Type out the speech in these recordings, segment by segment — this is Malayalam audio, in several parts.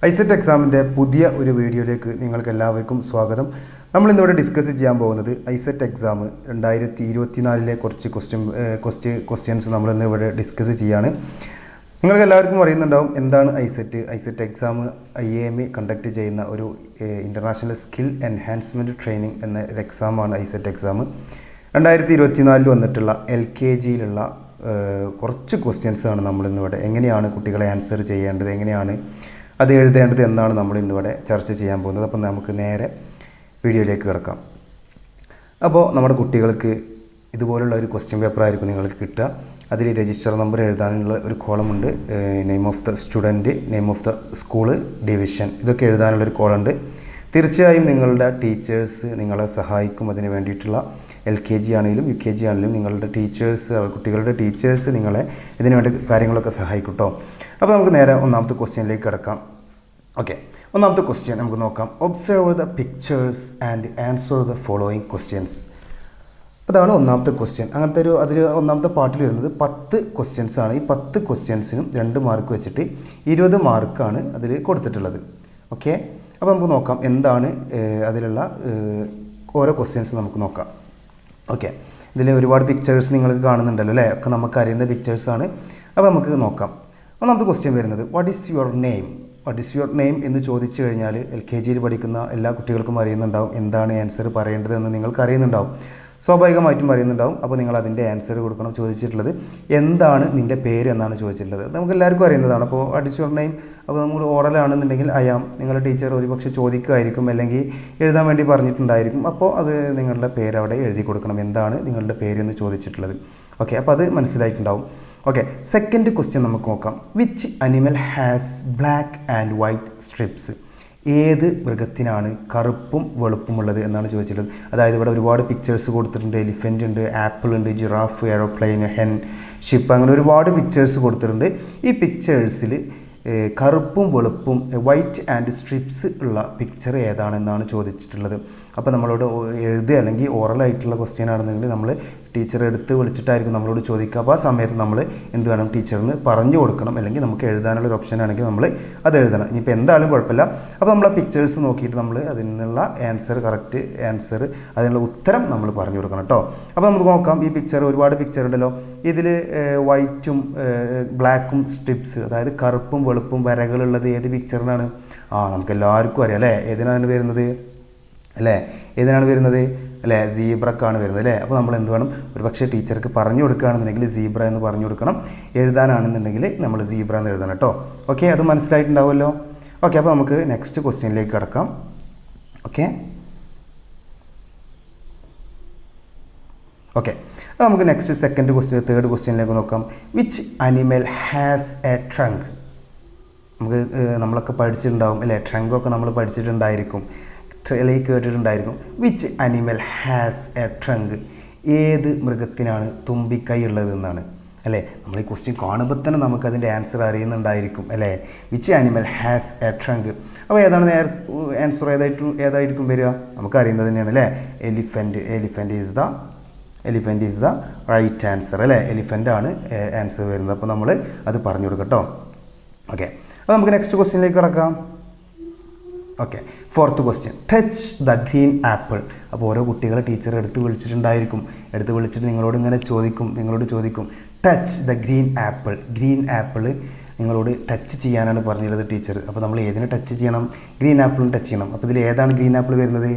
ഐസെറ്റ് എക്സാമിൻ്റെ പുതിയ ഒരു വീഡിയോയിലേക്ക് നിങ്ങൾക്ക് എല്ലാവർക്കും സ്വാഗതം. നമ്മളിന്നിവിടെ ഡിസ്കസ് ചെയ്യാൻ പോകുന്നത് ഐസെറ്റ് എക്സാം 2024 കുറച്ച് ക്വസ്റ്റ്യൻസ് നമ്മളിന്ന് ഇവിടെ ഡിസ്കസ് ചെയ്യാണ്. നിങ്ങൾക്ക് എല്ലാവർക്കും അറിയുന്നുണ്ടാവും എന്താണ് ഐസെറ്റ് എക്സാം IAM കണ്ടക്ട് ചെയ്യുന്ന ഒരു ഇൻ്റർനാഷണൽ സ്കിൽ എൻഹാൻസ്മെൻറ്റ് ട്രെയിനിങ് എന്ന ഒരു എക്സാമാണ് ഐസെറ്റ് എക്സാം. 2024 വന്നിട്ടുള്ള LKGയിലുള്ള കുറച്ച് ക്വസ്റ്റ്യൻസാണ് നമ്മളിന്നിവിടെ എങ്ങനെയാണ് കുട്ടികളെ ആൻസർ ചെയ്യേണ്ടത്, എങ്ങനെയാണ് അത് എഴുതേണ്ടത് എന്നാണ് നമ്മൾ ഇന്നിവിടെ ചർച്ച ചെയ്യാൻ പോകുന്നത്. അപ്പം നമുക്ക് നേരെ വീഡിയോയിലേക്ക് കിടക്കാം. അപ്പോൾ നമ്മുടെ കുട്ടികൾക്ക് ഇതുപോലുള്ള ഒരു ക്വസ്റ്റ്യൻ പേപ്പർ ആയിരിക്കും നിങ്ങൾക്ക് കിട്ടുക. അതിൽ രജിസ്റ്റർ നമ്പർ എഴുതാനുള്ള ഒരു കോളമുണ്ട്, name of the student, name of the school, division, ഇതൊക്കെ എഴുതാനുള്ളൊരു കോളുണ്ട്. തീർച്ചയായും നിങ്ങളുടെ ടീച്ചേഴ്സ് നിങ്ങളെ സഹായിക്കും. അതിന് വേണ്ടിയിട്ടുള്ള LKG ആണെങ്കിലും UKG ആണെങ്കിലും നിങ്ങളുടെ ടീച്ചേഴ്സ്, കുട്ടികളുടെ ടീച്ചേഴ്സ് നിങ്ങളെ ഇതിനു വേണ്ടി കാര്യങ്ങളൊക്കെ സഹായിക്കും കേട്ടോ. അപ്പോൾ നമുക്ക് നേരെ ഒന്നാമത്തെ ക്വസ്റ്റ്യനിലേക്ക് കിടക്കാം. ഓക്കെ, ഒന്നാമത്തെ ക്വസ്റ്റ്യൻ നമുക്ക് നോക്കാം. Observe the pictures and answer the following questions. അതാണ് ഒന്നാമത്തെ ക്വസ്റ്റ്യൻ. അങ്ങനത്തെ അതിൽ ഒന്നാമത്തെ പാർട്ടിൽ വരുന്നത് 10 ക്വസ്റ്റ്യൻസ് ആണ്. ഈ 10 ക്വസ്റ്റ്യൻസിനും 2 മാർക്ക് വെച്ചിട്ട് 20 മാർക്കാണ് അതിൽ കൊടുത്തിട്ടുള്ളത്. ഓക്കെ, അപ്പോൾ നമുക്ക് നോക്കാം എന്താണ് അതിലുള്ള ഓരോ ക്വസ്റ്റ്യൻസ് നമുക്ക് നോക്കാം. ഓക്കെ, ഇതിൽ ഒരുപാട് പിക്ചേഴ്സ് നിങ്ങൾക്ക് കാണുന്നുണ്ടല്ലോ അല്ലേ, ഒക്കെ നമുക്ക് അറിയുന്ന പിക്ചേഴ്സാണ്. അപ്പോൾ നമുക്ക് നോക്കാം. ഒന്നാമത്തെ ക്വസ്റ്റ്യൻ വരുന്നത് വാട്ട് ഈസ് യുവർ നെയിം എന്ന് ചോദിച്ചു കഴിഞ്ഞാൽ LKGയിൽ പഠിക്കുന്ന എല്ലാ കുട്ടികൾക്കും അറിയുന്നുണ്ടാവും എന്താണ് ആൻസർ പറയേണ്ടതെന്ന് നിങ്ങൾക്ക് അറിയുന്നുണ്ടാവും, സ്വാഭാവികമായിട്ടും അറിയുന്നുണ്ടാവും. അപ്പോൾ നിങ്ങൾ അതിൻ്റെ ആൻസർ കൊടുക്കണം. ചോദിച്ചിട്ടുള്ളത് എന്താണ് നിൻ്റെ പേര് എന്നാണ് ചോദിച്ചിട്ടുള്ളത്. നമുക്ക് എല്ലാവർക്കും അറിയുന്നതാണ്. അപ്പോൾ വാട്ട് ഈസ് യുവർ നെയിം, അപ്പോൾ നമ്മൾ ഓറലാണെന്നുണ്ടെങ്കിൽ അയാം, നിങ്ങളുടെ ടീച്ചർ ഒരുപക്ഷെ ചോദിക്കുമായിരിക്കും അല്ലെങ്കിൽ എഴുതാൻ വേണ്ടി പറഞ്ഞിട്ടുണ്ടായിരിക്കും. അപ്പോൾ അത് നിങ്ങളുടെ പേര് അവിടെ എഴുതി കൊടുക്കണം, എന്താണ് നിങ്ങളുടെ പേര് എന്ന് ചോദിച്ചിട്ടുള്ളത്. ഓക്കെ, അപ്പോൾ അത് മനസ്സിലായിട്ടുണ്ടാവും. ഓക്കെ, സെക്കൻഡ് ക്വസ്റ്റ്യൻ നമുക്ക് നോക്കാം. Which animal has black and white strips? ഏത് മൃഗത്തിനാണ് കറുപ്പും വെളുപ്പുമുള്ളത് എന്നാണ് ചോദിച്ചിട്ടുള്ളത്. അതായത് ഇവിടെ ഒരുപാട് പിക്ചേഴ്സ് കൊടുത്തിട്ടുണ്ട്. എലിഫൻ്റ് ഉണ്ട്, ആപ്പിൾ ഉണ്ട്, ജിറാഫ്, എയറോപ്ലെയിൻ, ഹെൻ, ഷിപ്പ്, അങ്ങനെ ഒരുപാട് പിക്ചേഴ്സ് കൊടുത്തിട്ടുണ്ട്. ഈ പിക്ചേഴ്സിൽ കറുപ്പും വെളുപ്പും വൈറ്റ് ആൻഡ് സ്ട്രിപ്സ് ഉള്ള പിക്ചർ ഏതാണെന്നാണ് ചോദിച്ചിട്ടുള്ളത്. അപ്പോൾ നമ്മളോട് എഴുതുക അല്ലെങ്കിൽ ഓറലായിട്ടുള്ള ക്വസ്റ്റ്യൻ ആണെന്നുണ്ടെങ്കിൽ നമ്മൾ ടീച്ചറെ എടുത്ത് വിളിച്ചിട്ടായിരിക്കും നമ്മളോട് ചോദിക്കുക. അപ്പോൾ ആ സമയത്ത് നമ്മൾ എന്ത് വേണം, ടീച്ചറിന് പറഞ്ഞു കൊടുക്കണം. അല്ലെങ്കിൽ നമുക്ക് എഴുതാനുള്ളൊരു ഓപ്ഷൻ ആണെങ്കിൽ നമ്മൾ അത് എഴുതണം. ഇനിയിപ്പോൾ എന്തായാലും കുഴപ്പമില്ല. അപ്പോൾ നമ്മൾ ആ പിക്ചേഴ്സ് നോക്കിയിട്ട് നമ്മൾ അതിനുള്ള കറക്റ്റ് ആൻസർ, അതിനുള്ള ഉത്തരം നമ്മൾ പറഞ്ഞു കൊടുക്കണം കേട്ടോ. അപ്പോൾ നമുക്ക് നോക്കാം. ഈ പിക്ചർ ഒരുപാട് പിക്ചർ ഉണ്ടല്ലോ. ഇതിൽ വൈറ്റും ബ്ലാക്കും സ്ട്രിപ്സ്, അതായത് കറുപ്പും വെളുപ്പും വരകളുള്ളത് ഏത് പിക്ചറിനാണ്? നമുക്ക് എല്ലാവർക്കും അറിയാം അല്ലേ, ഏതിനാണ് വരുന്നത് അല്ലേ, അല്ലേ, സീബ്രക്കാണ് വരുന്നത് അല്ലേ. അപ്പോൾ നമ്മൾ എന്ത് വേണം, ഒരു പക്ഷേ ടീച്ചർക്ക് പറഞ്ഞു കൊടുക്കുകയാണെന്നുണ്ടെങ്കിൽ സീബ്ര എന്ന് പറഞ്ഞു കൊടുക്കണം. എഴുതാനാണെന്നുണ്ടെങ്കിൽ നമ്മൾ സീബ്ര എന്ന് എഴുതണം കേട്ടോ. ഓക്കെ, അത് മനസ്സിലായിട്ടുണ്ടാവുമല്ലോ. ഓക്കെ, അപ്പോൾ നമുക്ക് നെക്സ്റ്റ് ക്വസ്റ്റ്യനിലേക്ക് കിടക്കാം. ഓക്കെ, അപ്പോൾ നമുക്ക് നെക്സ്റ്റ് തേർഡ് ക്വസ്റ്റ്യനിലേക്ക് നോക്കാം. Which animal has a trunk? നമ്മളൊക്കെ പഠിച്ചിട്ടുണ്ടാവും അല്ലേ, ട്രങ്കൊക്കെ നമ്മൾ പഠിച്ചിട്ടുണ്ടായിരിക്കും, അല്ലെങ്കിൽ കേട്ടിട്ടുണ്ടായിരിക്കും. Which animal has a trunk? ഏത് മൃഗത്തിനാണ് തുമ്പിക്കൈ ഉള്ളതെന്നാണ് അല്ലേ. നമ്മൾ ഈ ക്വസ്റ്റ്യൻ കാണുമ്പോൾ തന്നെ നമുക്കതിൻ്റെ ആൻസർ അറിയുന്നുണ്ടായിരിക്കും അല്ലേ. Which animal has a trunk? അപ്പോൾ ഏതാണ് ആൻസർ, ഏതായിരിക്കും വരിക? നമുക്കറിയുന്നത് തന്നെയാണ് അല്ലേ, elephant is the right answer അല്ലേ. എലിഫൻ്റ് ആണ് ആൻസർ വരുന്നത്. അപ്പോൾ നമ്മൾ അത് പറഞ്ഞു കൊടുക്കട്ടോ. ഓക്കെ, അപ്പോൾ നമുക്ക് നെക്സ്റ്റ് ക്വസ്റ്റ്യനിലേക്ക് കിടക്കാം. Okay, fourth question. Touch the green apple. അപ്പോൾ ഓരോ കുട്ടികളെ ടീച്ചർ എടുത്ത് വിളിച്ചിട്ട് നിങ്ങളോട് ചോദിക്കും ടച്ച് ദ ഗ്രീൻ ആപ്പിൾ നിങ്ങളോട് ടച്ച് ചെയ്യാനാണ് പറഞ്ഞിട്ടുള്ളത് ടീച്ചർ. അപ്പോൾ നമ്മൾ ഏതിനെ ടച്ച് ചെയ്യണം? ഗ്രീൻ ആപ്പിളിന് ടച്ച് ചെയ്യണം. അപ്പോൾ ഇതിൽ ഏതാണ് ഗ്രീൻ ആപ്പിൾ വരുന്നത്?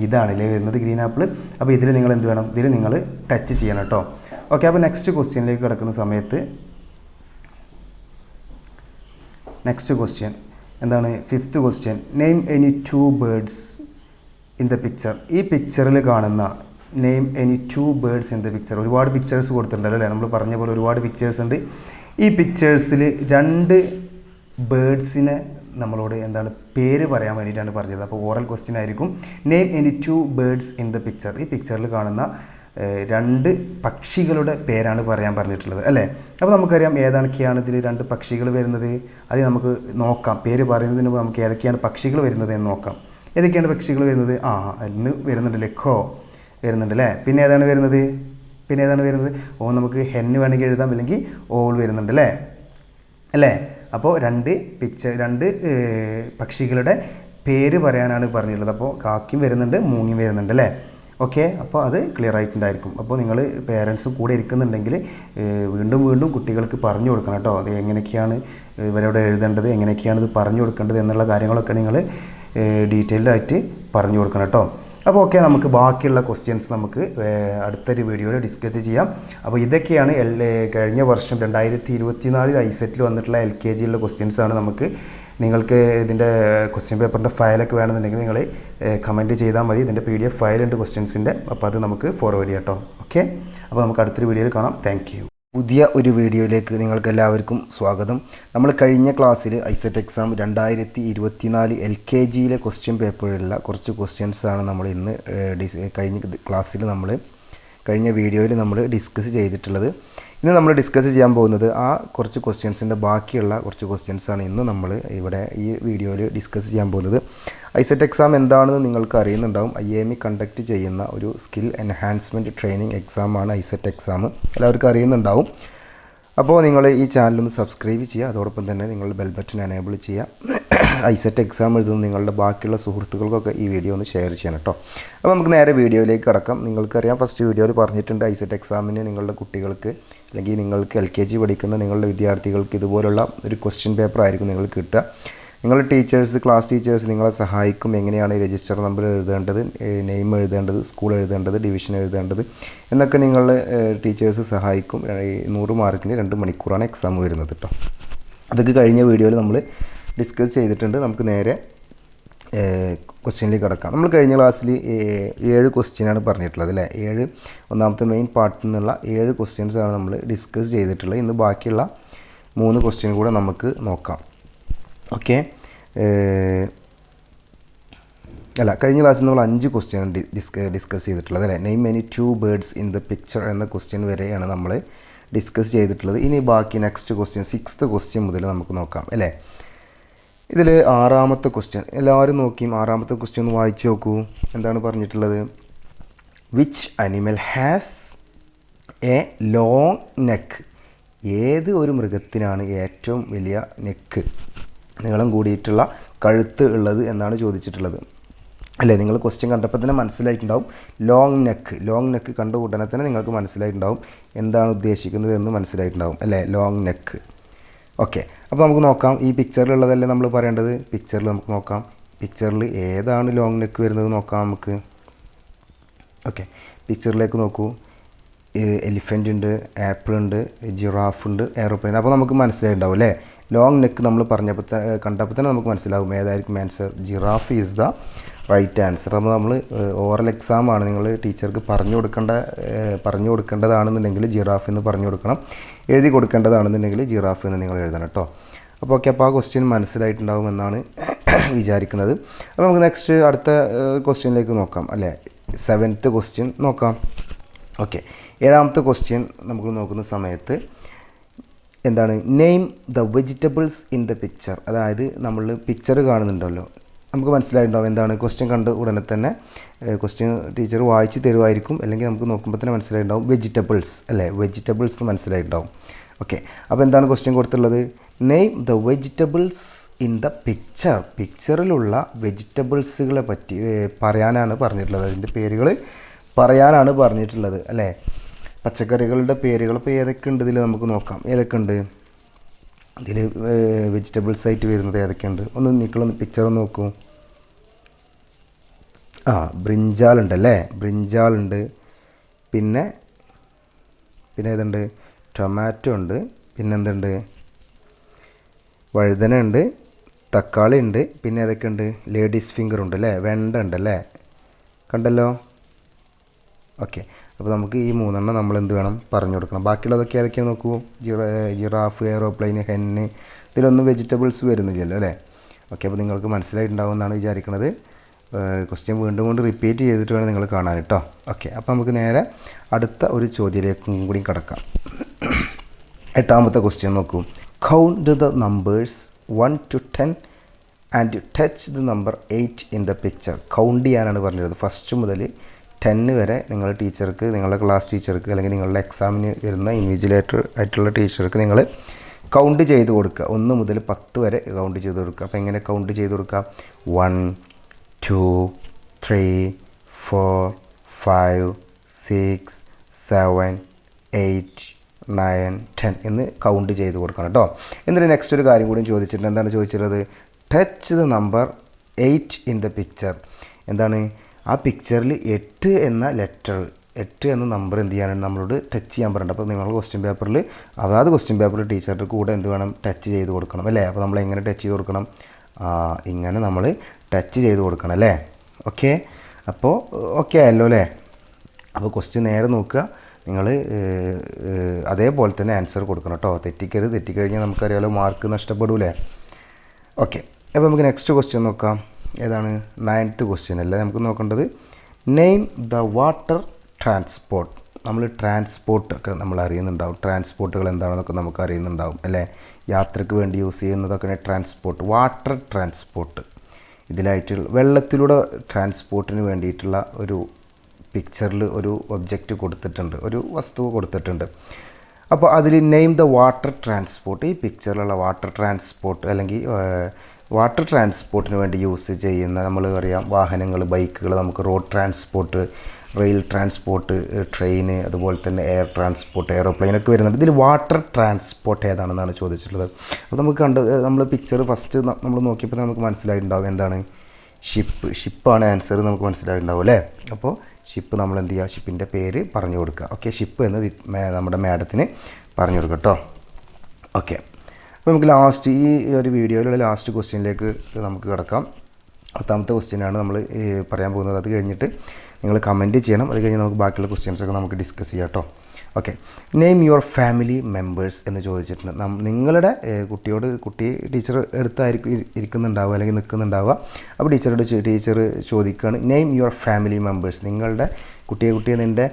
ഇതാണല്ലേ വരുന്നത് ഗ്രീൻ ആപ്പിൾ. അപ്പോൾ ഇതിൽ നിങ്ങൾ എന്ത് വേണം, ഇതിൽ നിങ്ങൾ ടച്ച് ചെയ്യണം കേട്ടോ. ഓക്കെ, അപ്പോൾ നെക്സ്റ്റ് ക്വസ്റ്റ്യനിലേക്ക് കിടക്കുന്ന സമയത്ത് നെക്സ്റ്റ് ക്വസ്റ്റ്യൻ എന്താണ്? Fifth question. Name any 2 birds in the picture. ഈ പിക്ചറിൽ കാണുന്ന name any 2 birds in the picture. ഒരുപാട് പിക്ചേഴ്സ് കൊടുത്തിട്ടുണ്ടല്ലോ അല്ലേ, നമ്മൾ പറഞ്ഞ പോലെ ഒരുപാട് പിക്ചേഴ്സ് ഉണ്ട്. ഈ പിക്ചേഴ്സിൽ 2 ബേർഡ്സിനെ നമ്മളോട് എന്താണ് പേര് പറയാൻ വേണ്ടിയിട്ടാണ് പറഞ്ഞത്. അപ്പോൾ ഓറൽ ക്വസ്റ്റ്യൻ ആയിരിക്കും. Name any 2 birds in the picture. ഈ പിക്ചറിൽ കാണുന്ന 2 പക്ഷികളുടെ പേരാണ് പറയാൻ പറഞ്ഞിട്ടുള്ളത് അല്ലേ. അപ്പോൾ നമുക്കറിയാം ഏതൊക്കെയാണ് ഇതിൽ 2 പക്ഷികൾ വരുന്നത്. അത് നമുക്ക് നോക്കാം. പേര് പറയുന്നതിന് മുമ്പ് നമുക്ക് ഏതൊക്കെയാണ് പക്ഷികൾ വരുന്നത് എന്ന് നോക്കാം. ഏതൊക്കെയാണ് പക്ഷികൾ വരുന്നത്? ഇന്ന് വരുന്നുണ്ടല്ലേ, ക്രോ വരുന്നുണ്ട് അല്ലേ. പിന്നെ ഏതാണ് വരുന്നത്? നമുക്ക് ഹെന്ന് വേണമെങ്കിൽ എഴുതാം, അല്ലെങ്കിൽ ഓൾ വരുന്നുണ്ട് അല്ലേ. അപ്പോൾ രണ്ട് പക്ഷികളുടെ പേര് പറയാനാണ് പറഞ്ഞിട്ടുള്ളത്. അപ്പോൾ കാക്കിയും വരുന്നുണ്ട്, മൂങ്ങിയും വരുന്നുണ്ട് അല്ലേ. ഓക്കെ, അപ്പോൾ അത് ക്ലിയർ ആയിട്ടുണ്ടായിരിക്കും. അപ്പോൾ നിങ്ങൾ പേരൻസ് കൂടെ ഇരിക്കുന്നുണ്ടെങ്കിൽ വീണ്ടും കുട്ടികൾക്ക് പറഞ്ഞു കൊടുക്കണം കേട്ടോ. അത് എങ്ങനെയൊക്കെയാണ് ഇവരോട് എഴുതേണ്ടത്, എങ്ങനെയൊക്കെയാണ് ഇത് പറഞ്ഞു കൊടുക്കേണ്ടത് എന്നുള്ള കാര്യങ്ങളൊക്കെ നിങ്ങൾ ഡീറ്റെയിൽഡായിട്ട് പറഞ്ഞു കൊടുക്കണം കേട്ടോ. അപ്പോൾ ഓക്കെ, നമുക്ക് ബാക്കിയുള്ള ക്വസ്റ്റ്യൻസ് നമുക്ക് അടുത്തൊരു വീഡിയോയിൽ ഡിസ്കസ് ചെയ്യാം. അപ്പോൾ ഇതൊക്കെയാണ് കഴിഞ്ഞ വർഷം 2024 ഐസെറ്റിൽ വന്നിട്ടുള്ള LKGയിലുള്ള ക്വസ്റ്റ്യൻസാണ്. നിങ്ങൾക്ക് ഇതിൻ്റെ ക്വസ്റ്റ്യൻ പേപ്പറിൻ്റെ ഫയലൊക്കെ വേണമെന്നുണ്ടെങ്കിൽ നിങ്ങൾ കമൻറ്റ് ചെയ്താൽ മതി. ഇതിൻ്റെ PDF ഫയലുണ്ട് ക്വസ്റ്റ്യൻസിൻ്റെ, അപ്പോൾ അത് നമുക്ക് ഫോർവേഡ് ചെയ്യാം കേട്ടോ. ഓക്കെ, അപ്പോൾ നമുക്ക് അടുത്തൊരു വീഡിയോയിൽ കാണാം. Thank you. പുതിയ ഒരു വീഡിയോയിലേക്ക് നിങ്ങൾക്ക് എല്ലാവർക്കും സ്വാഗതം. നമ്മൾ കഴിഞ്ഞ ക്ലാസ്സിൽ ഐസെറ്റ് എക്സാം 2024 LKGയിലെ ക്വസ്റ്റ്യൻ പേപ്പറിലുള്ള കുറച്ച് ക്വസ്റ്റ്യൻസാണ് നമ്മൾ ഇന്ന് കഴിഞ്ഞ വീഡിയോയിൽ നമ്മൾ ഡിസ്കസ് ചെയ്തിട്ടുള്ളത്. ഇന്ന് നമ്മൾ ഡിസ്കസ് ചെയ്യാൻ പോകുന്നത് ആ കുറച്ച് ക്വസ്റ്റ്യൻസിൻ്റെ ബാക്കിയുള്ള കുറച്ച് ക്വസ്റ്റ്യൻസാണ് ഇന്ന് നമ്മൾ ഇവിടെ ഈ വീഡിയോയിൽ ഡിസ്കസ് ചെയ്യാൻ പോകുന്നത്. ഐസെറ്റ് എക്സാം എന്താണെന്ന് നിങ്ങൾക്ക് അറിയുന്നുണ്ടാവും. IAME കണ്ടക്ട് ചെയ്യുന്ന ഒരു സ്കിൽ എൻഹാൻസ്മെൻറ്റ് ട്രെയിനിങ് എക്സാമാണ് ഐസെറ്റ് എക്സാം. എല്ലാവർക്കും അറിയുന്നുണ്ടാവും. അപ്പോൾ നിങ്ങൾ ഈ ചാനലൊന്ന് സബ്സ്ക്രൈബ് ചെയ്യുക, അതോടൊപ്പം തന്നെ നിങ്ങൾ ബെൽ ബട്ടൺ എനേബിൾ ചെയ്യുക. ഐസെറ്റ് എക്സാം എഴുതുന്ന നിങ്ങളുടെ ബാക്കിയുള്ള സുഹൃത്തുക്കൾക്കൊക്കെ ഈ വീഡിയോ ഒന്ന് ഷെയർ ചെയ്യണം കേട്ടോ. അപ്പോൾ നമുക്ക് നേരെ വീഡിയോയിലേക്ക് കടക്കാം. നിങ്ങൾക്കറിയാം, ഫസ്റ്റ് വീഡിയോയിൽ പറഞ്ഞിട്ടുണ്ട് ഐസെറ്റ് എക്സാമിന് നിങ്ങളുടെ കുട്ടികൾക്ക് അല്ലെങ്കിൽ നിങ്ങൾക്ക് LKG പഠിക്കുന്ന നിങ്ങളുടെ വിദ്യാർത്ഥികൾക്ക് ഇതുപോലുള്ള ഒരു ക്വസ്റ്റ്യൻ പേപ്പർ ആയിരിക്കും നിങ്ങൾക്ക് കിട്ടുക. നിങ്ങളുടെ ക്ലാസ് ടീച്ചേഴ്സ് നിങ്ങളെ സഹായിക്കും. എങ്ങനെയാണ് രജിസ്റ്റർ നമ്പർ എഴുതേണ്ടത്, നെയിം എഴുതേണ്ടത്, സ്കൂൾ എഴുതേണ്ടത്, ഡിവിഷൻ എഴുതേണ്ടത് എന്നൊക്കെ നിങ്ങളുടെ ടീച്ചേഴ്സ് സഹായിക്കും. 100 മാർക്കിന് 2 മണിക്കൂറാണ് എക്സാം വരുന്നത് കേട്ടോ. അതൊക്കെ കഴിഞ്ഞ വീഡിയോയിൽ നമ്മൾ ഡിസ്കസ് ചെയ്തിട്ടുണ്ട്. നമുക്ക് നേരെ ക്വസ്റ്റ്യനിലേക്ക് കിടക്കാം. നമ്മൾ കഴിഞ്ഞ ക്ലാസ്സിൽ 7 ക്വസ്റ്റ്യനാണ് പറഞ്ഞിട്ടുള്ളത് അല്ലേ. ഒന്നാമത്തെ മെയിൻ പാർട്ടിൽ നിന്നുള്ള 7 ക്വസ്റ്റ്യൻസാണ് നമ്മൾ ഡിസ്കസ് ചെയ്തിട്ടുള്ളത്. ഇന്ന് ബാക്കിയുള്ള 3 ക്വസ്റ്റ്യൻ കൂടെ നമുക്ക് നോക്കാം. ഓക്കെ, കഴിഞ്ഞ ക്ലാസ്സിൽ നമ്മൾ 5 ക്വസ്റ്റ്യൻ ഡിസ്കസ് ചെയ്തിട്ടുള്ളത് അല്ലേ. Name any 2 birds in the picture എന്ന ക്വസ്റ്റ്യൻ വരെയാണ് നമ്മൾ ഡിസ്കസ് ചെയ്തിട്ടുള്ളത്. ഇനി ബാക്കി നെക്സ്റ്റ് ക്വസ്റ്റ്യൻ 6th ക്വസ്റ്റ്യൻ മുതൽ നമുക്ക് നോക്കാം അല്ലേ. ഇതിൽ 6ാമത്തെ ക്വസ്റ്റ്യൻ എല്ലാവരും നോക്കിയും 6ാമത്തെ ക്വസ്റ്റ്യൻ ഒന്ന് വായിച്ചു നോക്കൂ. എന്താണ് പറഞ്ഞിട്ടുള്ളത്? Which animal has A long neck? ഏത് ഒരു മൃഗത്തിനാണ് ഏറ്റവും വലിയ നെക്ക്, നീളം കൂടിയിട്ടുള്ള കഴുത്ത് ഉള്ളത് എന്നാണ് ചോദിച്ചിട്ടുള്ളത് അല്ലേ. നിങ്ങൾ ക്വസ്റ്റ്യൻ കണ്ടപ്പോൾ തന്നെ മനസ്സിലായിട്ടുണ്ടാവും. ലോങ് നെക്ക് കണ്ട ഉടനെ തന്നെ നിങ്ങൾക്ക് മനസ്സിലായിട്ടുണ്ടാവും എന്താണ് ഉദ്ദേശിക്കുന്നത് എന്ന് മനസ്സിലായിട്ടുണ്ടാവും അല്ലേ. Long neck. ഓക്കെ, അപ്പോൾ നമുക്ക് നോക്കാം. ഈ പിക്ചറിലുള്ളതല്ലേ നമ്മൾ പറയേണ്ടത്. പിക്ചറിൽ നമുക്ക് നോക്കാം. പിക്ചറിൽ ഏതാണ് ലോങ് നെക്ക് വരുന്നത് നോക്കാം നമുക്ക്. ഓക്കെ, പിക്ചറിലേക്ക് നോക്കൂ. എലിഫൻ്റ് ഉണ്ട്, ആപ്പിൾ ഉണ്ട്, ജിറാഫ് ഉണ്ട്, എയറോപ്ലെയിൻ. അപ്പോൾ നമുക്ക് മനസ്സിലായിട്ടുണ്ടാവും അല്ലേ. ലോങ് നെക്ക് നമ്മൾ കണ്ടപ്പോൾ തന്നെ നമുക്ക് മനസ്സിലാവും ഏതായിരിക്കും answer. Giraffe is the right answer. അപ്പോൾ നമ്മൾ ഓറൽ എക്സാമാണ്, നിങ്ങൾ ടീച്ചർക്ക് പറഞ്ഞു കൊടുക്കേണ്ടതാണെന്നുണ്ടെങ്കിൽ ജിറാഫ് എന്ന് പറഞ്ഞു കൊടുക്കണം. എഴുതി കൊടുക്കേണ്ടതാണെന്നുണ്ടെങ്കിൽ ജിറാഫ് എന്ന് നിങ്ങൾ എഴുതണം കേട്ടോ. അപ്പോൾ ഓക്കെ, അപ്പോൾ ആ ക്വസ്റ്റ്യൻ മനസ്സിലായിട്ടുണ്ടാവുമെന്നാണ് വിചാരിക്കുന്നത്. അപ്പോൾ നമുക്ക് നെക്സ്റ്റ് അടുത്ത ക്വസ്റ്റ്യനിലേക്ക് നോക്കാം അല്ലേ. 7th ക്വസ്റ്റ്യൻ നോക്കാം. ഓക്കെ, 7ാമത്തെ ക്വസ്റ്റ്യൻ നമുക്ക് നോക്കുന്ന സമയത്ത് എന്താണ്? Name the vegetables in the picture. അതായത് നമ്മൾ പിക്ചർ കാണുന്നുണ്ടല്ലോ, നമുക്ക് മനസ്സിലായിട്ടുണ്ടാവും എന്താണ്. ക്വസ്റ്റ്യൻ കണ്ട് ഉടനെ തന്നെ ക്വസ്റ്റ്യൻ ടീച്ചർ വായിച്ച് തരുമായിരിക്കും, അല്ലെങ്കിൽ നമുക്ക് നോക്കുമ്പോൾ തന്നെ മനസ്സിലായിട്ടുണ്ടാവും വെജിറ്റബിൾസ് അല്ലേ. വെജിറ്റബിൾസ് എന്ന് മനസ്സിലായിട്ടുണ്ടാവും. ഓക്കെ, അപ്പോൾ എന്താണ് ക്വസ്റ്റ്യൻ കൊടുത്തുള്ളത്? Name the vegetables in the picture. പിക്ചറിലുള്ള വെജിറ്റബിൾസുകളെ പറ്റി പറയാനാണ് പറഞ്ഞിട്ടുള്ളത്. അതിൻ്റെ പേരുകൾ പറയാനാണ് പറഞ്ഞിട്ടുള്ളത് അല്ലേ. പച്ചക്കറികളുടെ പേരുകൾ ഇപ്പോൾ ഏതൊക്കെ ഉണ്ട് ഇതിൽ നമുക്ക് നോക്കാം. ഏതൊക്കെ ഉണ്ട് ഇതിൽ വെജിറ്റബിൾസ് ആയിട്ട് വരുന്നത് ഏതൊക്കെയുണ്ട്? നിങ്ങളൊന്ന് പിക്ചർ ഒന്ന് നോക്കൂ. ബ്രിഞ്ചാളുണ്ടല്ലേ, ബ്രിഞ്ചാളുണ്ട്. പിന്നെ ഏതുണ്ട്? ടൊമാറ്റോ ഉണ്ട്. പിന്നെന്തുണ്ട്? വഴുതന ഉണ്ട്, തക്കാളി ഉണ്ട്. പിന്നെ ഏതൊക്കെ ഉണ്ട്? ലേഡീസ് ഫിംഗർ ഉണ്ട് അല്ലേ, വെണ്ട ഉണ്ടല്ലേ, കണ്ടല്ലോ. ഓക്കെ, അപ്പോൾ നമുക്ക് ഈ 3 നമ്മൾ എന്ത് വേണം പറഞ്ഞു കൊടുക്കണം. ബാക്കിയുള്ളതൊക്കെ ഏതൊക്കെയാണ് നോക്കൂ. ജിറാഫ്, എയറോപ്ലെയിൻ, ഹെന്ന്, ഇതിലൊന്നും വെജിറ്റബിൾസ് വരുന്നില്ലല്ലോ അല്ലേ. ഓക്കെ, അപ്പോൾ നിങ്ങൾക്ക് മനസ്സിലായിട്ടുണ്ടാവുമെന്നാണ് വിചാരിക്കുന്നത്. ക്വസ്റ്റ്യൻ വീണ്ടും റിപ്പീറ്റ് ചെയ്തിട്ട് വേണം നിങ്ങൾ കാണാൻ കേട്ടോ. ഓക്കെ, അപ്പോൾ നമുക്ക് നേരെ അടുത്ത ഒരു ചോദ്യത്തിലേക്കും കൂടി കിടക്കാം. 8ാമത്തെ ക്വസ്റ്റ്യൻ നോക്കൂ. Count the numbers 1 to 10 and touch the number 8 in the picture. Count ചെയ്യാനാണ് പറഞ്ഞത്. ഫസ്റ്റ് മുതൽ 10 വരെ നിങ്ങൾ ടീച്ചർക്ക്, നിങ്ങളുടെ ക്ലാസ് ടീച്ചർക്ക് അല്ലെങ്കിൽ നിങ്ങളുടെ എക്സാമിന് വരുന്ന ഇൻവിജിലേറ്റർ ആയിട്ടുള്ള ടീച്ചർക്ക് നിങ്ങൾ കൗണ്ട് ചെയ്ത് കൊടുക്കുക. 1 മുതൽ 10 വരെ കൗണ്ട് ചെയ്ത് കൊടുക്കുക. അപ്പോൾ എങ്ങനെ കൗണ്ട് ചെയ്ത് കൊടുക്കുക? 1 2 3 4 5 6 7 8 9 10 എന്ന് കൗണ്ട് ചെയ്ത് കൊടുക്കണം കേട്ടോ. എന്നിട്ട് നെക്സ്റ്റ് ഒരു കാര്യം കൂടി ചോദിച്ചിട്ടുണ്ട്. എന്താണ് ചോദിച്ചിട്ടുള്ളത്? Touch the number 8 in the picture. എന്താണ് ആ പിക്ചറിൽ 8 എന്ന ലെറ്റർ, 8 എന്ന നമ്പർ എന്ത് ചെയ്യാനാണ് നമ്മളോട് ടച്ച് ചെയ്യാൻ പറഞ്ഞിട്ട്. അപ്പോൾ നിങ്ങൾ ക്വസ്റ്റ്യൻ പേപ്പറിൽ അതാത് ക്വസ്റ്റ്യൻ പേപ്പറിൽ ടീച്ചറുടെ കൂടെ എന്ത് വേണം? ടച്ച് ചെയ്ത് കൊടുക്കണം അല്ലേ? അപ്പോൾ നമ്മൾ എങ്ങനെ ടച്ച് ചെയ്ത് കൊടുക്കണം? ഇങ്ങനെ നമ്മൾ ടച്ച് ചെയ്ത് കൊടുക്കണം അല്ലേ? ഓക്കെ, അപ്പോൾ ഓക്കെ ആയല്ലോ അല്ലേ? അപ്പോൾ ക്വസ്റ്റ്യൻ നേരെ നോക്കുക, നിങ്ങൾ അതേപോലെ തന്നെ ആൻസർ കൊടുക്കണം കേട്ടോ. തെറ്റിക്കരുത്. തെറ്റിക്കഴിഞ്ഞാൽ നമുക്കറിയാലോ മാർക്ക് നഷ്ടപ്പെടൂലേ? ഓക്കെ, അപ്പോൾ നമുക്ക് നെക്സ്റ്റ് ക്വസ്റ്റ്യൻ നോക്കാം. ഏതാണ്? 9th ക്വസ്റ്റ്യൻ അല്ലേ നമുക്ക് നോക്കേണ്ടത്. Name the water transport. നമ്മൾ ട്രാൻസ്പോർട്ട് ഒക്കെ നമ്മൾ അറിയുന്നുണ്ടാവും. ട്രാൻസ്പോർട്ടുകൾ എന്താണെന്നൊക്കെ നമുക്ക് അറിയുന്നുണ്ടാവും അല്ലേ? യാത്രയ്ക്ക് വേണ്ടി യൂസ് ചെയ്യുന്നതൊക്കെ ട്രാൻസ്പോർട്ട്. വാട്ടർ ട്രാൻസ്പോർട്ട് ഇതിലായിട്ടുള്ള വെള്ളത്തിലൂടെ ട്രാൻസ്പോർട്ടിന് വേണ്ടിയിട്ടുള്ള ഒരു പിക്ചറിൽ ഒരു ഒബ്ജക്റ്റ് കൊടുത്തിട്ടുണ്ട്, ഒരു വസ്തു കൊടുത്തിട്ടുണ്ട്. അപ്പോൾ അതിൽ നെയിം ദ വാട്ടർ ട്രാൻസ്പോർട്ട്. ഈ പിക്ചറിലുള്ള വാട്ടർ ട്രാൻസ്പോർട്ട് അല്ലെങ്കിൽ വാട്ടർ ട്രാൻസ്പോർട്ടിന് വേണ്ടി യൂസ് ചെയ്യുന്ന നമ്മൾ അറിയാം വാഹനങ്ങൾ, ബൈക്കുകൾ, നമുക്ക് road transport, rail transport, train, അതുപോലെ തന്നെ എയർ ട്രാൻസ്പോർട്ട്, എയറോപ്ലെയിനൊക്കെ വരുന്നുണ്ട്. ഇതിൽ വാട്ടർ ട്രാൻസ്പോർട്ട് ഏതാണെന്നാണ് ചോദിച്ചിട്ടുള്ളത്. അപ്പോൾ നമുക്ക് നമ്മൾ പിക്ചർ ഫസ്റ്റ് നമ്മൾ നോക്കിയപ്പോൾ നമുക്ക് മനസ്സിലായിട്ടുണ്ടാവും എന്താണ്? ഷിപ്പാണ് ആൻസർ നമുക്ക് മനസ്സിലായിട്ടുണ്ടാവും അല്ലേ? അപ്പോൾ ഷിപ്പ് നമ്മൾ എന്ത് ചെയ്യുക? ഷിപ്പിൻ്റെ പേര് പറഞ്ഞു കൊടുക്കുക. ഓക്കെ, ഷിപ്പ് എന്ന് നമ്മുടെ മാഡത്തിന് പറഞ്ഞു കൊടുക്കുക കേട്ടോ. ഓക്കെ, അപ്പോൾ നമുക്ക് ലാസ്റ്റ് ഈ ഒരു വീഡിയോയിലുള്ള ലാസ്റ്റ് ക്വസ്റ്റ്യനിലേക്ക് നമുക്ക് കിടക്കാം. 10th ക്വസ്റ്റ്യനാണ് നമ്മൾ പറയാൻ പോകുന്നത്. അത് കഴിഞ്ഞിട്ട് നിങ്ങൾ കമൻറ്റ് ചെയ്യണം. അത് കഴിഞ്ഞ് നമുക്ക് ബാക്കിയുള്ള ക്വസ്റ്റ്യൻസൊക്കെ നമുക്ക് ഡിസ്കസ് ചെയ്യാം കേട്ടോ. Okay, name your family members എന്ന് ചോദിച്ചിട്ടുണ്ട്. നിങ്ങളുടെ കുട്ടി ടീച്ചർ എടുത്തായിരിക്കും ഇരിക്കുന്നുണ്ടാവുക അല്ലെങ്കിൽ നിൽക്കുന്നുണ്ടാവുക. അപ്പോൾ ടീച്ചർ ചോദിക്കുകയാണ് നെയിം യുവർ ഫാമിലി മെമ്പേഴ്സ്. നിങ്ങളുടെ കുട്ടിയെ നിൻ്റെ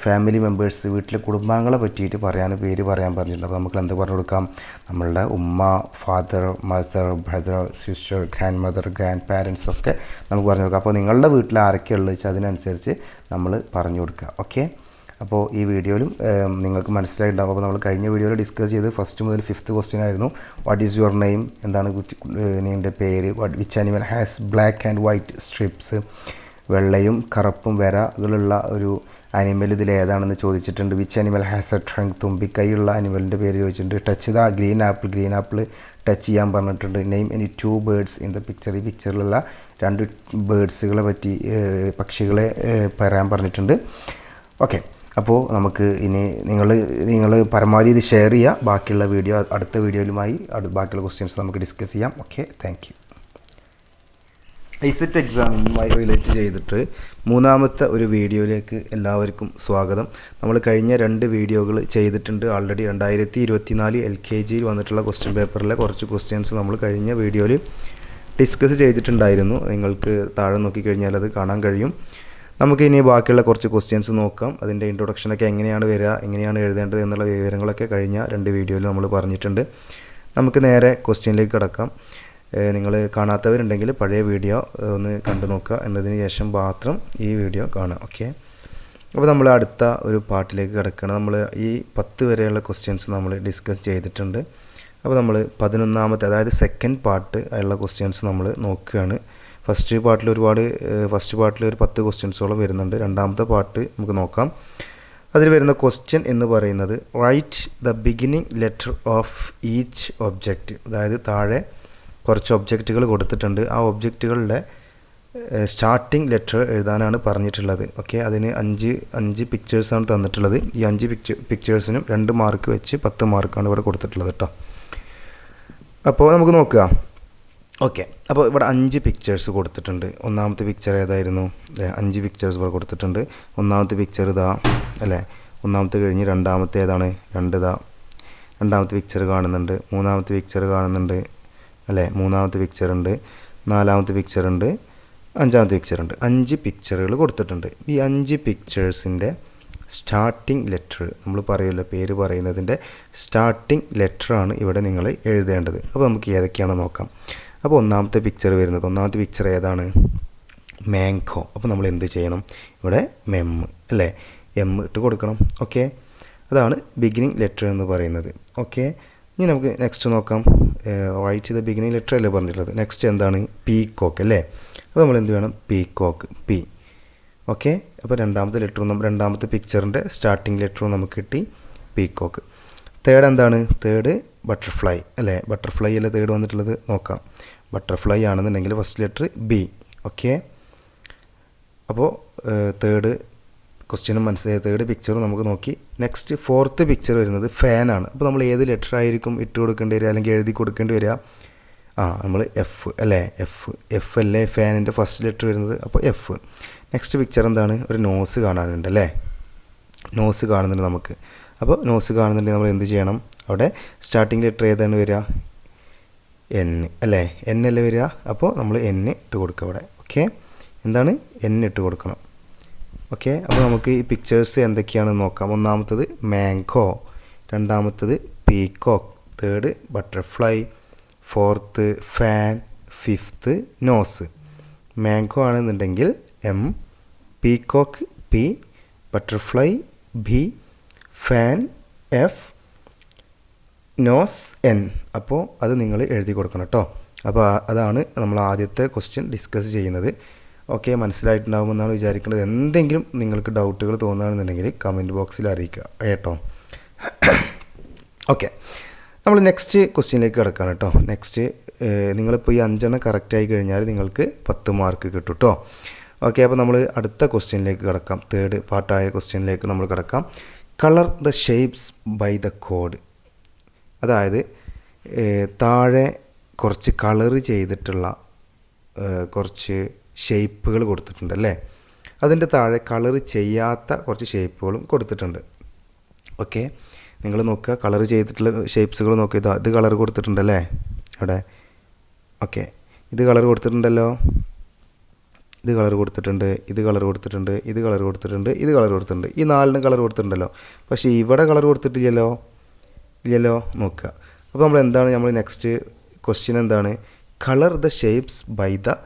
ഫാമിലി മെമ്പേഴ്സ്, വീട്ടിലെ കുടുംബാംഗങ്ങളെ പറ്റിയിട്ട് പേര് പറയാൻ പറഞ്ഞിട്ടുണ്ട്. അപ്പോൾ നമുക്ക് എന്ത് പറഞ്ഞു കൊടുക്കാം? നമ്മളുടെ ഉമ്മ, father, mother, brother, sister, grand mother, grand parents ഒക്കെ നമുക്ക് പറഞ്ഞു കൊടുക്കാം. അപ്പോൾ നിങ്ങളുടെ വീട്ടിൽ ആരൊക്കെയുള്ളത് വെച്ചാൽ അതിനനുസരിച്ച് നമ്മൾ പറഞ്ഞു കൊടുക്കുക. ഓക്കെ, അപ്പോൾ ഈ വീഡിയോയിലും നിങ്ങൾക്ക് മനസ്സിലായിട്ടുണ്ടാവും. അപ്പോൾ നമ്മൾ കഴിഞ്ഞ വീഡിയോയിൽ ഡിസ്കസ് ചെയ്ത് 1st മുതൽ 5th ക്വസ്റ്റ്യൻ ആയിരുന്നു. What is your name? എന്താണ് നിങ്ങളുടെ പേര്? Which animal has black and white stripes? വെള്ളയും കറുപ്പും വരകളുള്ള ഒരു അനിമൽ ഇതിൽ ഏതാണെന്ന് ചോദിച്ചിട്ടുണ്ട്. Which animal has a trunk? തുമ്പിക്കൈയുള്ള അനിമലിൻ്റെ പേര് ചോദിച്ചിട്ടുണ്ട്. Touch the green apple touch ചെയ്യാൻ പറഞ്ഞിട്ടുണ്ട്. Name any 2 birds in the picture. ഈ പിക്ചറിലുള്ള 2 ബേർഡ്സുകളെ പറ്റി, പക്ഷികളെ പറയാൻ പറഞ്ഞിട്ടുണ്ട്. ഓക്കെ, അപ്പോൾ നമുക്ക് ഇനി നിങ്ങൾ പരമാവധി ഇത് ഷെയർ ചെയ്യുക. ബാക്കിയുള്ള വീഡിയോ അടുത്ത വീഡിയോയിലുമായി ബാക്കിയുള്ള ക്വസ്റ്റ്യൻസ് നമുക്ക് ഡിസ്കസ് ചെയ്യാം. Okay, thank you. ഐസെറ്റ് എക്സാമിനുമായി റിലേറ്റ് ചെയ്തിട്ട് 3ാമത്തെ ഒരു വീഡിയോയിലേക്ക് എല്ലാവർക്കും സ്വാഗതം. നമ്മൾ കഴിഞ്ഞ 2 വീഡിയോകൾ ചെയ്തിട്ടുണ്ട് ആൾറെഡി. 2024 LKGയിൽ വന്നിട്ടുള്ള ക്വസ്റ്റ്യൻ പേപ്പറിലെ കുറച്ച് ക്വസ്റ്റ്യൻസ് നമ്മൾ കഴിഞ്ഞ വീഡിയോയിൽ ഡിസ്കസ് ചെയ്തിട്ടുണ്ടായിരുന്നു. നിങ്ങൾക്ക് താഴെ നോക്കിക്കഴിഞ്ഞാൽ അത് കാണാൻ കഴിയും. നമുക്ക് ഇനി ബാക്കിയുള്ള കുറച്ച് ക്വസ്റ്റ്യൻസ് നോക്കാം. അതിൻ്റെ ഇൻട്രൊഡക്ഷനൊക്കെ എങ്ങനെയാണ് വരിക, എങ്ങനെയാണ് എഴുതേണ്ടത് എന്നുള്ള വിവരങ്ങളൊക്കെ കഴിഞ്ഞ 2 വീഡിയോയിൽ നമ്മൾ പറഞ്ഞിട്ടുണ്ട്. നമുക്ക് നേരെ ക്വസ്റ്റ്യനിലേക്ക് കിടക്കാം. നിങ്ങൾ കാണാത്തവരുണ്ടെങ്കിൽ പഴയ വീഡിയോ ഒന്ന് കണ്ടു നോക്കുക. എന്നതിന് ശേഷം മാത്രം ഈ വീഡിയോ കാണുക. ഓക്കെ, അപ്പോൾ നമ്മൾ അടുത്ത ഒരു പാർട്ടിലേക്ക് കിടക്കുകയാണ്. നമ്മൾ ഈ 10 വരെയുള്ള ക്വസ്റ്റ്യൻസ് നമ്മൾ ഡിസ്കസ് ചെയ്തിട്ടുണ്ട്. അപ്പോൾ നമ്മൾ 11ാമത്തെ, അതായത് സെക്കൻഡ് പാർട്ട് ഉള്ള ക്വസ്റ്റ്യൻസ് നമ്മൾ നോക്കുകയാണ്. ഫസ്റ്റ് പാർട്ടിൽ ഒരു 10 ക്വസ്റ്റ്യൻസോളം വരുന്നുണ്ട്. 2ാമത്തെ പാർട്ട് നമുക്ക് നോക്കാം. അതിൽ വരുന്ന ക്വസ്റ്റ്യൻ എന്ന് പറയുന്നത് write the beginning letter of each object. അതായത് താഴെ കുറച്ച് ഒബ്ജക്റ്റുകൾ കൊടുത്തിട്ടുണ്ട്. ആ ഒബ്ജക്റ്റുകളുടെ സ്റ്റാർട്ടിംഗ് ലെറ്റർ എഴുതാനാണ് പറഞ്ഞിട്ടുള്ളത്. ഓക്കെ, അതിന് 5 പിക്ചേഴ്സാണ് തന്നിട്ടുള്ളത്. ഈ 5 പിക്ചേഴ്സിനും 2 മാർക്ക് വെച്ച് 10 മാർക്കാണ് ഇവിടെ കൊടുത്തിട്ടുള്ളത് കേട്ടോ. അപ്പോൾ നമുക്ക് നോക്കുക. ഓക്കെ, അപ്പോൾ ഇവിടെ 5 പിക്ചേഴ്സ് കൊടുത്തിട്ടുണ്ട്. 1ാമത്തെ പിക്ചർ ഏതായിരുന്നു? 5 പിക്ചേഴ്സ് ഇവിടെ കൊടുത്തിട്ടുണ്ട്. 1ാമത്തെ പിക്ചർ ഇതാ അല്ലേ? 1ാമത്തെ കഴിഞ്ഞ് 2ാമത്തെ ഏതാണ്? 2 ഇതാ. 2ാമത്തെ പിക്ചർ കാണുന്നുണ്ട്. 3ാമത്തെ പിക്ചർ കാണുന്നുണ്ട് അല്ലേ? 3ാമത്തെ പിക്ചർ ഉണ്ട്. 4ാമത്തെ പിക്ചർ ഉണ്ട്. 5ാമത്തെ പിക്ചർ ഉണ്ട്. 5 പിക്ചറുകൾ കൊടുത്തിട്ടുണ്ട്. ഈ 5 പിക്ചേഴ്സിൻ്റെ സ്റ്റാർട്ടിംഗ് ലെറ്റർ നമ്മൾ പറയുമല്ലോ, പേര് പറയുന്നതിൻ്റെ സ്റ്റാർട്ടിംഗ് ലെറ്ററാണ് ഇവിടെ നിങ്ങൾ എഴുതേണ്ടത്. അപ്പോൾ നമുക്ക് ഏതൊക്കെയാണെന്ന് നോക്കാം. അപ്പോൾ 1ാമത്തെ പിക്ചർ വരുന്നത്, 1ാമത്തെ പിക്ചർ ഏതാണ്? മാംഗോ. അപ്പോൾ നമ്മൾ എന്ത് ചെയ്യണം? ഇവിടെ മെം ഇട്ട് കൊടുക്കണം. ഓക്കെ, അതാണ് ബിഗിനിങ് ലെറ്റർ എന്ന് പറയുന്നത്. ഓക്കെ, ഇനി നമുക്ക് നെക്സ്റ്റ് നോക്കാം. റൈറ്റ് ദ ബിഗിനിങ് ലെറ്റർ അല്ലേ പറഞ്ഞിട്ടുള്ളത്. നെക്സ്റ്റ് എന്താണ്? പീകോക്ക് അല്ലേ. അപ്പോൾ നമ്മൾ എന്ത് വേണം? Peacock, P. ഓക്കെ, അപ്പോൾ രണ്ടാമത്തെ ലെറ്ററും രണ്ടാമത്തെ പിക്ചറിൻ്റെ സ്റ്റാർട്ടിങ് ലെറ്ററും നമുക്ക് കിട്ടി, പീകോക്ക്. തേർഡ് എന്താണ്? തേർഡ് ബട്ടർഫ്ലൈ അല്ലേ. ബട്ടർഫ്ലൈ അല്ലേ തേർഡ് വന്നിട്ടുള്ളത്. നോക്കാം, ബട്ടർഫ്ലൈ ആണെന്നുണ്ടെങ്കിൽ ഫസ്റ്റ് ലെറ്റർ ബി. ഓക്കെ, അപ്പോൾ തേർഡ് ക്വസ്റ്റ്യനും മനസ്സിലായി, തേർഡ് പിക്ചറും നമുക്ക് നോക്കി. നെക്സ്റ്റ് ഫോർത്ത് പിക്ചർ വരുന്നത് ഫാനാണ്. അപ്പോൾ നമ്മൾ ഏത് ലെറ്റർ ആയിരിക്കും ഇട്ട് കൊടുക്കേണ്ടി വരിക അല്ലെങ്കിൽ എഴുതി കൊടുക്കേണ്ടി വരിക? നമ്മൾ എഫ് അല്ലേ. എഫ് അല്ലേ ഫാനിൻ്റെ ഫസ്റ്റ് ലെറ്റർ വരുന്നത്, അപ്പോൾ എഫ്. നെക്സ്റ്റ് പിക്ചർ എന്താണ്? ഒരു നോസ് കാണാനുണ്ട് അല്ലേ. നോസ് കാണുന്നുണ്ട് നമുക്ക്. അപ്പോൾ നോസ് കാണുന്നുണ്ടെങ്കിൽ നമ്മൾ എന്ത് ചെയ്യണം? അവിടെ സ്റ്റാർട്ടിങ് ലെറ്റർ ഏതാണ് വരിക? എൻ അല്ലേ. എൻ അല്ലേ വരിക. അപ്പോൾ നമ്മൾ എൻ ഇട്ട് കൊടുക്കുക അവിടെ. ഓക്കെ, എന്താണ്? എൻ ഇട്ട് കൊടുക്കണം. ഓക്കെ, അപ്പോൾ നമുക്ക് ഈ പിക്ചേഴ്സ് എന്തൊക്കെയാണെന്ന് നോക്കാം. ഒന്നാമത്തത് മാംഗോ, രണ്ടാമത്തത് peacock, third butterfly, fourth fan, fifth nose. Mango ആണെന്നുണ്ടെങ്കിൽ M, peacock P, butterfly B, fan F, nose N. അപ്പോൾ അത് നിങ്ങൾ എഴുതി കൊടുക്കണം കേട്ടോ. അപ്പോൾ അതാണ് നമ്മൾ ആദ്യത്തെ ക്വസ്റ്റ്യൻ ഡിസ്കസ് ചെയ്യുന്നത്. ഓക്കെ, മനസ്സിലായിട്ടുണ്ടാകുമെന്നാണ് വിചാരിക്കുന്നത്. എന്തെങ്കിലും നിങ്ങൾക്ക് ഡൗട്ടുകൾ തോന്നുകയാണെന്നുണ്ടെങ്കിൽ കമൻറ്റ് ബോക്സിൽ അറിയിക്കുക കേട്ടോ. ഓക്കെ, നമ്മൾ നെക്സ്റ്റ് ക്വസ്റ്റ്യനിലേക്ക് കിടക്കുകയാണ് കേട്ടോ. നെക്സ്റ്റ് നിങ്ങളിപ്പോൾ ഈ 5 കറക്റ്റായി കഴിഞ്ഞാൽ നിങ്ങൾക്ക് 10 മാർക്ക് കിട്ടും കേട്ടോ. ഓക്കെ, അപ്പോൾ നമ്മൾ അടുത്ത ക്വസ്റ്റ്യനിലേക്ക് കിടക്കാം. തേർഡ് പാർട്ടായ ക്വസ്റ്റ്യനിലേക്ക് നമ്മൾ കിടക്കാം. Colour the shapes by the code. അതായത് താഴെ കുറച്ച് കളർ ചെയ്തിട്ടുള്ള കുറച്ച് ഷേപ്പുകൾ കൊടുത്തിട്ടുണ്ട് അല്ലേ. അതിൻ്റെ താഴെ കളർ ചെയ്യാത്ത കുറച്ച് ഷേപ്പുകളും കൊടുത്തിട്ടുണ്ട്. ഓക്കെ, നിങ്ങൾ നോക്കുക, കളർ ചെയ്തിട്ടുള്ള ഷേപ്സുകൾ നോക്കുക. ഇത് കളർ കൊടുത്തിട്ടുണ്ടല്ലേ അവിടെ. ഓക്കെ, ഇത് കളർ കൊടുത്തിട്ടുണ്ടല്ലോ, ഇത് കളർ കൊടുത്തിട്ടുണ്ട്, ഇത് കളർ കൊടുത്തിട്ടുണ്ട്, ഇത് കളർ കൊടുത്തിട്ടുണ്ട്, ഇത് കളർ കൊടുത്തിട്ടുണ്ട്. ഈ 4 കളർ കൊടുത്തിട്ടുണ്ടല്ലോ. പക്ഷേ ഇവിടെ കളർ കൊടുത്തിട്ടില്ലല്ലോ, ഇല്ലല്ലോ. നോക്കുക, അപ്പോൾ നമ്മൾ എന്താണ്, നമ്മൾ നെക്സ്റ്റ് ക്വസ്റ്റ്യൻ എന്താണ്? Colour the shapes by the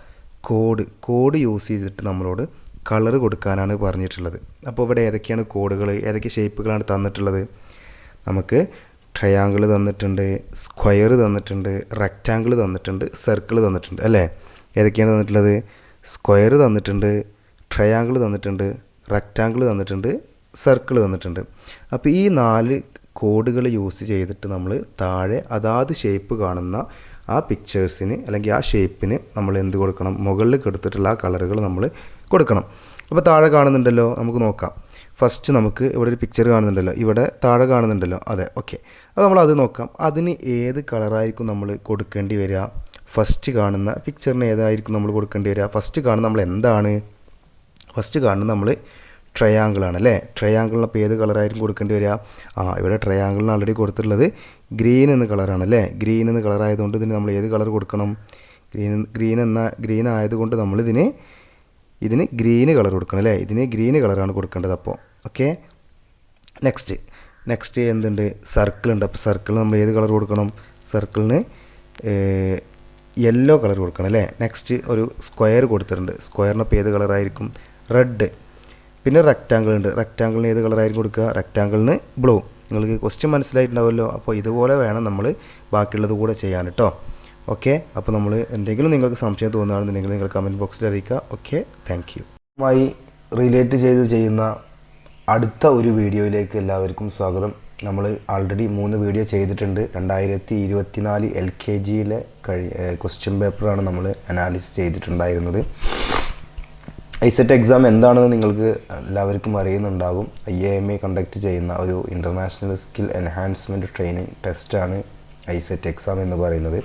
code use ചെയ്തിട്ട് നമ്മളോട് കളർ കൊടുക്കാനാണ് പറഞ്ഞിട്ടുള്ളത്. അപ്പോൾ ഇവിടെ ഏതൊക്കെയാണ് കോഡുകൾ, ഏതൊക്കെ ഷേപ്പുകളാണ് തന്നിട്ടുള്ളത്? നമുക്ക് ട്രയാങ്കിൾ തന്നിട്ടുണ്ട്, സ്ക്വയർ തന്നിട്ടുണ്ട്, റെക്റ്റാങ്കിൾ തന്നിട്ടുണ്ട്, സർക്കിൾ തന്നിട്ടുണ്ട് അല്ലേ. ഏതൊക്കെയാണ് തന്നിട്ടുള്ളത്? സ്ക്വയർ തന്നിട്ടുണ്ട്, ട്രയാങ്കിൾ തന്നിട്ടുണ്ട്, റെക്റ്റാങ്കിൾ തന്നിട്ടുണ്ട്, സർക്കിൾ തന്നിട്ടുണ്ട്. അപ്പോൾ ഈ 4 കോഡുകൾ യൂസ് ചെയ്തിട്ട് നമ്മൾ താഴെ അതാത് ഷേപ്പ് കാണുന്ന ആ പിക്ചേഴ്സിന് അല്ലെങ്കിൽ ആ ഷേപ്പിന് നമ്മൾ എന്ത് കൊടുക്കണം? മുകളിൽ കൊടുത്തിട്ടുള്ള ആ കളറുകൾ നമ്മൾ കൊടുക്കണം. അപ്പോൾ താഴെ കാണുന്നുണ്ടല്ലോ, നമുക്ക് നോക്കാം. ഫസ്റ്റ് നമുക്ക് ഇവിടെ ഒരു പിക്ചർ കാണുന്നുണ്ടല്ലോ, ഇവിടെ താഴെ കാണുന്നുണ്ടല്ലോ. അതെ, ഓക്കെ, അപ്പോൾ നമ്മൾ അത് നോക്കാം. അതിന് ഏത് കളറായിരിക്കും നമ്മൾ കൊടുക്കേണ്ടി വരിക? ഫസ്റ്റ് കാണുന്ന പിക്ചറിന് ഏതായിരിക്കും നമ്മൾ കൊടുക്കേണ്ടി വരിക? ഫസ്റ്റ് കാണുന്ന നമ്മൾ എന്താണ്? ഫസ്റ്റ് കാണുന്നത് നമ്മൾ ട്രയാങ്കിളാണ് അല്ലേ. ട്രയാങ്കിളിന് അപ്പോൾ ഏത് കളറായിരിക്കും കൊടുക്കേണ്ടി വരിക? ഇവിടെ ട്രയാങ്കിളിന് ഓൾറെഡി കൊടുത്തിട്ടുള്ളത് ഗ്രീൻ എന്ന കളറാണ് അല്ലേ. ഗ്രീൻ എന്ന കളറായതുകൊണ്ട് ഇതിന് നമ്മൾ ഏത് കളർ കൊടുക്കണം? ഗ്രീൻ ആയതുകൊണ്ട് നമ്മൾ ഇതിന് ഗ്രീന് കളർ കൊടുക്കണം അല്ലേ. ഇതിന് ഗ്രീന് കളറാണ് കൊടുക്കേണ്ടത്. അപ്പോൾ ഓക്കെ, നെക്സ്റ്റ് എന്തുണ്ട്? സർക്കിളുണ്ട്. അപ്പോൾ സർക്കിളിന് നമ്മൾ ഏത് കളർ കൊടുക്കണം? സർക്കിളിന് യെല്ലോ കളർ കൊടുക്കണം അല്ലേ. നെക്സ്റ്റ് ഒരു സ്ക്വയർ കൊടുത്തിട്ടുണ്ട്. സ്ക്വയറിനപ്പോൾ ഏത് കളറായിരിക്കും? റെഡ്. പിന്നെ റെക്റ്റാങ്കിൾ ഉണ്ട്. റെക്റ്റാങ്കിളിന് ഏത് കളറായിരിക്കും കൊടുക്കുക? റെക്റ്റാങ്കിളിന് ബ്ലൂ. നിങ്ങൾക്ക് ക്വസ്റ്റ്യൻ മനസ്സിലായിട്ടുണ്ടാവുമല്ലോ. അപ്പോൾ ഇതുപോലെ വേണം നമ്മൾ ബാക്കിയുള്ളത് കൂടെ ചെയ്യാൻ കേട്ടോ. ഓക്കെ, അപ്പോൾ നമ്മൾ എന്തെങ്കിലും നിങ്ങൾക്ക് സംശയം തോന്നുകയാണെന്നുണ്ടെങ്കിൽ നിങ്ങൾ കമൻറ്റ് ബോക്സിൽ അറിയിക്കുക. Okay, thank U. മായി റിലേറ്റ് ചെയ്യുന്ന അടുത്ത ഒരു വീഡിയോയിലേക്ക് എല്ലാവർക്കും സ്വാഗതം. നമ്മൾ ആൾറെഡി 3 വീഡിയോ ചെയ്തിട്ടുണ്ട്. 2024 LKGയിലെ ക്വസ്റ്റ്യൻ പേപ്പറാണ് നമ്മൾ അനാലിസിസ് ചെയ്തിട്ടുണ്ടായിരുന്നത്. ഐസെറ്റ് എക്സാം എന്താണെന്ന് നിങ്ങൾക്ക് എല്ലാവർക്കും അറിയുന്നുണ്ടാകും. IAMA കണ്ടക്ട് ചെയ്യുന്ന ഒരു ഇൻ്റർനാഷണൽ സ്കിൽ എൻഹാൻസ്മെൻറ്റ് ട്രെയിനിങ് ടെസ്റ്റാണ് ഐസെറ്റ് എക്സാം എന്ന് പറയുന്നത്.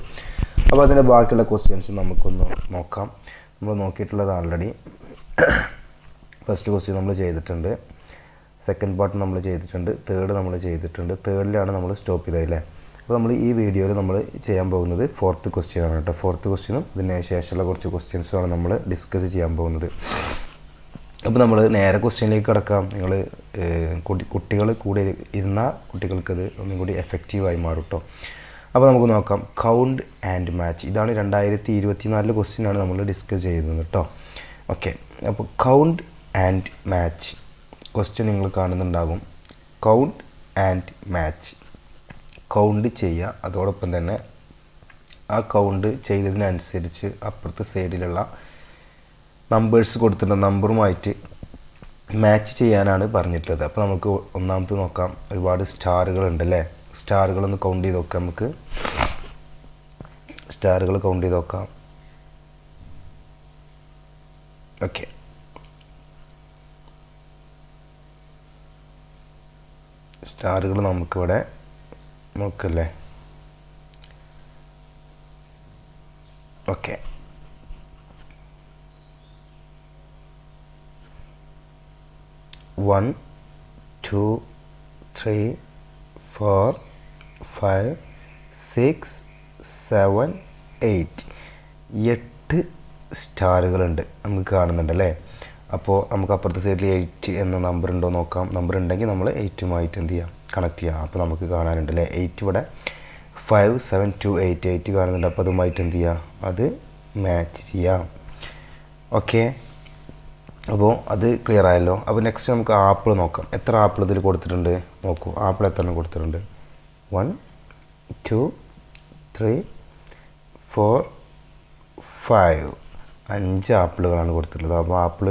അപ്പോൾ അതിൻ്റെ ബാക്കിയുള്ള ക്വസ്റ്റ്യൻസ് നമുക്കൊന്ന് നോക്കാം. നമ്മൾ നോക്കിയിട്ടുള്ളത് ആൾറെഡി ഫസ്റ്റ് ക്വസ്റ്റ്യൻ നമ്മൾ ചെയ്തിട്ടുണ്ട്, സെക്കൻഡ് പാർട്ട് നമ്മൾ ചെയ്തിട്ടുണ്ട്, തേർഡ് നമ്മൾ ചെയ്തിട്ടുണ്ട്. തേർഡിലാണ് നമ്മൾ സ്റ്റോപ്പ് ചെയ്തതല്ലേ. അപ്പോൾ നമ്മൾ ഈ വീഡിയോയിൽ നമ്മൾ ചെയ്യാൻ പോകുന്നത് 4th ക്വസ്റ്റ്യൻ ആണ് കേട്ടോ. 4th ക്വസ്റ്റ്യനും ഇതിന് ശേഷമുള്ള കുറച്ച് ക്വസ്റ്റ്യൻസുമാണ് നമ്മൾ ഡിസ്കസ് ചെയ്യാൻ പോകുന്നത്. അപ്പോൾ നമ്മൾ നേരെ ക്വസ്റ്റ്യനിലേക്ക് കിടക്കാം. നിങ്ങൾ കുട്ടികൾ കൂടെ ഇരുന്ന കുട്ടികൾക്കത് ഒന്നും കൂടി എഫക്റ്റീവായി മാറും കേട്ടോ. അപ്പോൾ നമുക്ക് നോക്കാം. കൗണ്ട് ആൻഡ് മാച്ച്, ഇതാണ് 2024 ക്വസ്റ്റ്യനാണ് നമ്മൾ ഡിസ്കസ് ചെയ്യുന്നത് കേട്ടോ. ഓക്കെ, അപ്പോൾ കൗണ്ട് ആൻഡ് മാച്ച് ക്വസ്റ്റ്യൻ നിങ്ങൾ കാണുന്നുണ്ടാകും. Count and match. കൗണ്ട് ചെയ്യുക. അതോടൊപ്പം തന്നെ ആ കൗണ്ട് ചെയ്തതിനനുസരിച്ച് അപ്പുറത്തെ സൈഡിലുള്ള നമ്പേഴ്സ് കൊടുത്തിട്ടുണ്ട് നമ്പറുമായിട്ട് മാച്ച് ചെയ്യാനാണ് പറഞ്ഞിട്ടുള്ളത്. അപ്പോൾ നമുക്ക് ഒന്നാമത്തെ നോക്കാം. ഒരുപാട് സ്റ്റാറുകളുണ്ട് അല്ലേ. സ്റ്റാറുകളൊന്ന് കൗണ്ട് ചെയ്ത് നോക്കാം. നമുക്ക് സ്റ്റാറുകൾ കൗണ്ട് ചെയ്ത് നോക്കാം. ഓക്കെ, സ്റ്റാറുകൾ നമുക്കിവിടെ നോക്കല്ലേ. ഓക്കെ, വൺ 2 3 4 5 6 7 8 8 സ്റ്റാറുകളുണ്ട് നമുക്ക് കാണുന്നുണ്ടല്ലേ. അപ്പോൾ നമുക്ക് അപ്പുറത്തെ സൈഡിൽ 8 എന്ന നമ്പർ ഉണ്ടോ നോക്കാം. നമ്പർ ഉണ്ടെങ്കിൽ നമ്മൾ 8ഉമായിട്ട് എന്ത് ചെയ്യാം, കണക്ട് ചെയ്യാം. അപ്പോൾ നമുക്ക് കാണാനുണ്ടല്ലേ 8 ഇവിടെ 5 7 2 8 കാണുന്നുണ്ട്. അപ്പോൾ അതുമായിട്ട് എന്ത് ചെയ്യാം, അത് മാച്ച് ചെയ്യാം. ഓക്കെ, അപ്പോൾ അത് ക്ലിയർ ആയല്ലോ. അപ്പോൾ നെക്സ്റ്റ് നമുക്ക് ആപ്പിൾ നോക്കാം. എത്ര ആപ്പിൾ ഇതിൽ കൊടുത്തിട്ടുണ്ട് നോക്കൂ. ആപ്പിൾ എത്ര എണ്ണം കൊടുത്തിട്ടുണ്ട്? 1 2 3 4 5 5 ആപ്പിളുകളാണ് കൊടുത്തിട്ടുള്ളത്. അപ്പോൾ ആപ്പിൾ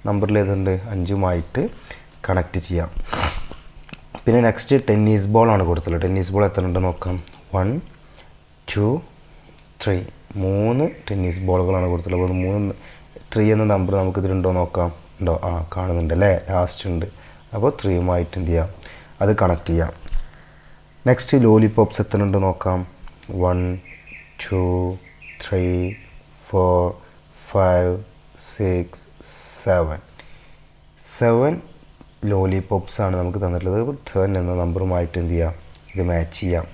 നമ്പറിൽ ഏതുണ്ട്? 5ഉമായിട്ട് കണക്ട് ചെയ്യാം. പിന്നെ നെക്സ്റ്റ് ടെന്നീസ് ബോളാണ് കൊടുത്തിട്ടുള്ളത്. ടെന്നീസ് ബോൾ എത്ര ഉണ്ട് നോക്കാം. 1 2 3 3 ടെന്നീസ് ബോളുകളാണ് കൊടുത്തിട്ടുള്ളത്. അപ്പോൾ 3 3 എന്ന നമ്പർ നമുക്കിതിലുണ്ടോ നോക്കാം. ഉണ്ടോ? ആ, കാണുന്നുണ്ട് അല്ലേ, ലാസ്റ്റ് ഉണ്ട്. അപ്പോൾ 3ഉമായിട്ട് എന്ത് ചെയ്യാം, അത് കണക്ട് ചെയ്യാം. നെക്സ്റ്റ് ലോലിപോപ്സ് എത്ര ഉണ്ട് നോക്കാം. 1 2 3 4 5 6 7 7 ലോലിപോപ്സ് ആണ് നമുക്ക് തന്നിട്ടുള്ളത്. 7 എന്ന നമ്പറുമായിട്ട് എന്ത് ചെയ്യാം, ഇത് മാച്ച് ചെയ്യാം.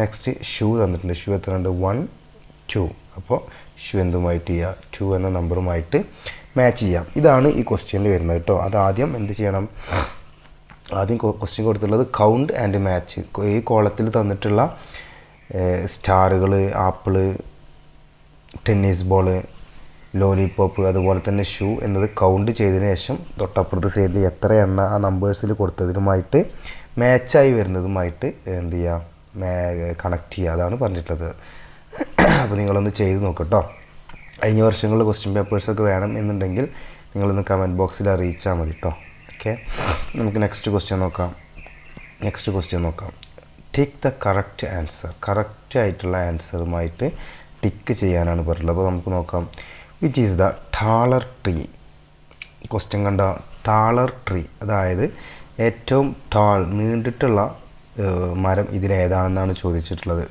നെക്സ്റ്റ് ഷൂ തന്നിട്ടുണ്ട്. ഷൂ എത്ര ഉണ്ട്? 1 2. അപ്പോൾ ഷൂ എന്തുമായിട്ട് ചെയ്യുക, 2 എന്ന നമ്പറുമായിട്ട് മാച്ച് ചെയ്യാം. ഇതാണ് ഈ ക്വസ്റ്റ്യനിൽ വരുന്നത് കേട്ടോ. അതാദ്യം എന്ത് ചെയ്യണം, ആദ്യം ക്വസ്റ്റ്യൻ കൊടുത്തിട്ടുള്ളത് കൗണ്ട് ആൻഡ് മാച്ച്. ഈ കോളത്തിൽ തന്നിട്ടുള്ള സ്റ്റാറുകൾ, ആപ്പിള്, ടെന്നീസ് ബോള്, ലോലിപോപ്പ്, അതുപോലെ തന്നെ ഷൂ എന്നത് കൗണ്ട് ചെയ്തതിന് ശേഷം തൊട്ടപ്പുറത്ത് സൈഡിൽ എത്ര എണ്ണ ആ നമ്പേഴ്സിൽ കൊടുത്തതിനുമായിട്ട് മാച്ചായി വരുന്നതുമായിട്ട് എന്ത് ചെയ്യുക, കണക്ട് ചെയ്യുക. അതാണ് പറഞ്ഞിട്ടുള്ളത്. അപ്പോൾ നിങ്ങളൊന്ന് ചെയ്ത് നോക്കട്ടോ. കഴിഞ്ഞ വർഷങ്ങളിൽ ക്വസ്റ്റ്യൻ പേപ്പേഴ്സൊക്കെ വേണം എന്നുണ്ടെങ്കിൽ നിങ്ങളൊന്ന് കമൻറ്റ് ബോക്സിൽ അറിയിച്ചാൽ മതി കേട്ടോ. ഓക്കെ, നമുക്ക് നെക്സ്റ്റ് ക്വസ്റ്റ്യൻ നോക്കാം. Tick the correct answer. Correct ആയിട്ടുള്ള ആൻസറുമായിട്ട് ടിക്ക് ചെയ്യാനാണ് പറഞ്ഞിട്ടുള്ളത്. അപ്പോൾ നമുക്ക് നോക്കാം. Which is the taller tree. Question കണ്ട ടാളർ ട്രീ, അതായത് ഏറ്റവും നീണ്ടിട്ടുള്ള മരം ഇതിലേതാണെന്നാണ് ചോദിച്ചിട്ടുള്ളത്.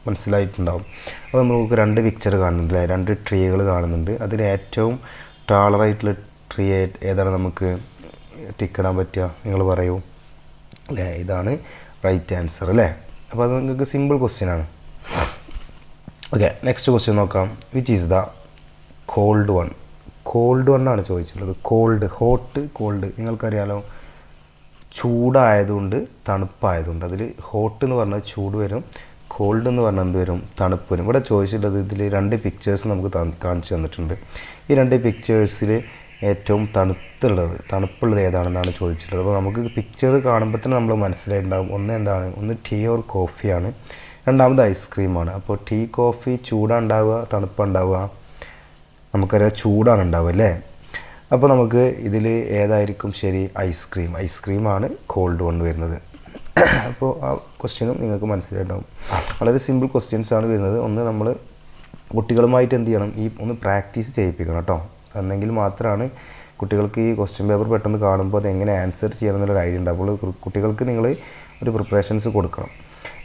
മനസ്സിലായിട്ടുണ്ടാവും. അപ്പോൾ നമുക്ക് 2 പിക്ചർ കാണുന്നുണ്ട് അല്ലേ, 2 ട്രീകൾ കാണുന്നുണ്ട്. അതിൽ ഏറ്റവും ടാളറായിട്ടുള്ള ട്രീ ഏതാണ് നമുക്ക് ടിക്കിടാൻ പറ്റുക, നിങ്ങൾ പറയൂ അല്ലേ. ഇതാണ് റൈറ്റ് ആൻസർ അല്ലേ. അപ്പോൾ അത് നിങ്ങൾക്ക് സിമ്പിൾ ക്വസ്റ്റ്യനാണ്. ഓക്കെ, നെക്സ്റ്റ് ക്വസ്റ്റ്യൻ നോക്കാം. Which is the cold one. Cold one ആണ് ചോദിച്ചിട്ടുള്ളത്. ഹോട്ട് കോൾഡ് നിങ്ങൾക്കറിയാലോ, ചൂടായതുകൊണ്ട് തണുപ്പായതുകൊണ്ട്. അതിൽ ഹോട്ട് എന്ന് പറഞ്ഞാൽ ചൂട് വരും, കോൾഡ് എന്ന് പറഞ്ഞാൽ എന്ത് വരും, തണുപ്പ് വരും. ഇവിടെ ചോദിച്ചിട്ടുള്ളത് ഇതിൽ 2 പിക്ചേഴ്സ് നമുക്ക് കാണിച്ചു തന്നിട്ടുണ്ട്. ഈ 2 പിക്ചേഴ്സിൽ ഏറ്റവും തണുപ്പുള്ളത് ഏതാണെന്നാണ് ചോദിച്ചിട്ടുള്ളത്. അപ്പോൾ നമുക്ക് പിക്ചർ കാണുമ്പോൾ തന്നെ നമ്മൾ മനസ്സിലായിട്ടുണ്ടാകും. ഒന്ന് ടീ ഓർ കോഫിയാണ്, രണ്ടാമത് ഐസ്ക്രീമാണ്. അപ്പോൾ ടീ കോഫി ചൂടാണ്ടാവുക തണുപ്പുണ്ടാവുക, നമുക്കറിയാം ചൂടാണ് ഉണ്ടാവുക അല്ലേ. അപ്പോൾ നമുക്ക് ഇതിൽ ഏതായിരിക്കും ശരി? ഐസ്ക്രീമാണ് കോൾഡ് കൊണ്ട് വരുന്നത്. അപ്പോൾ ആ ക്വസ്റ്റ്യനും നിങ്ങൾക്ക് മനസ്സിലായിട്ടുണ്ടാവും. വളരെ സിമ്പിൾ ക്വസ്റ്റ്യൻസാണ് വരുന്നത്. ഒന്ന് നമ്മൾ കുട്ടികളുമായിട്ട് എന്ത് ചെയ്യണം, ഒന്ന് പ്രാക്ടീസ് ചെയ്യിപ്പിക്കണം കേട്ടോ. എന്നെങ്കിൽ മാത്രമാണ് കുട്ടികൾക്ക് ഈ ക്വസ്റ്റ്യൻ പേപ്പർ പെട്ടെന്ന് കാണുമ്പോൾ അത് എങ്ങനെ ആൻസർ ചെയ്യണം എന്നുള്ളൊരു ഐഡിയ ഉണ്ടാവും. അപ്പോൾ കുട്ടികൾക്ക് നിങ്ങൾ ഒരു പ്രിപ്പറേഷൻസ് കൊടുക്കണം.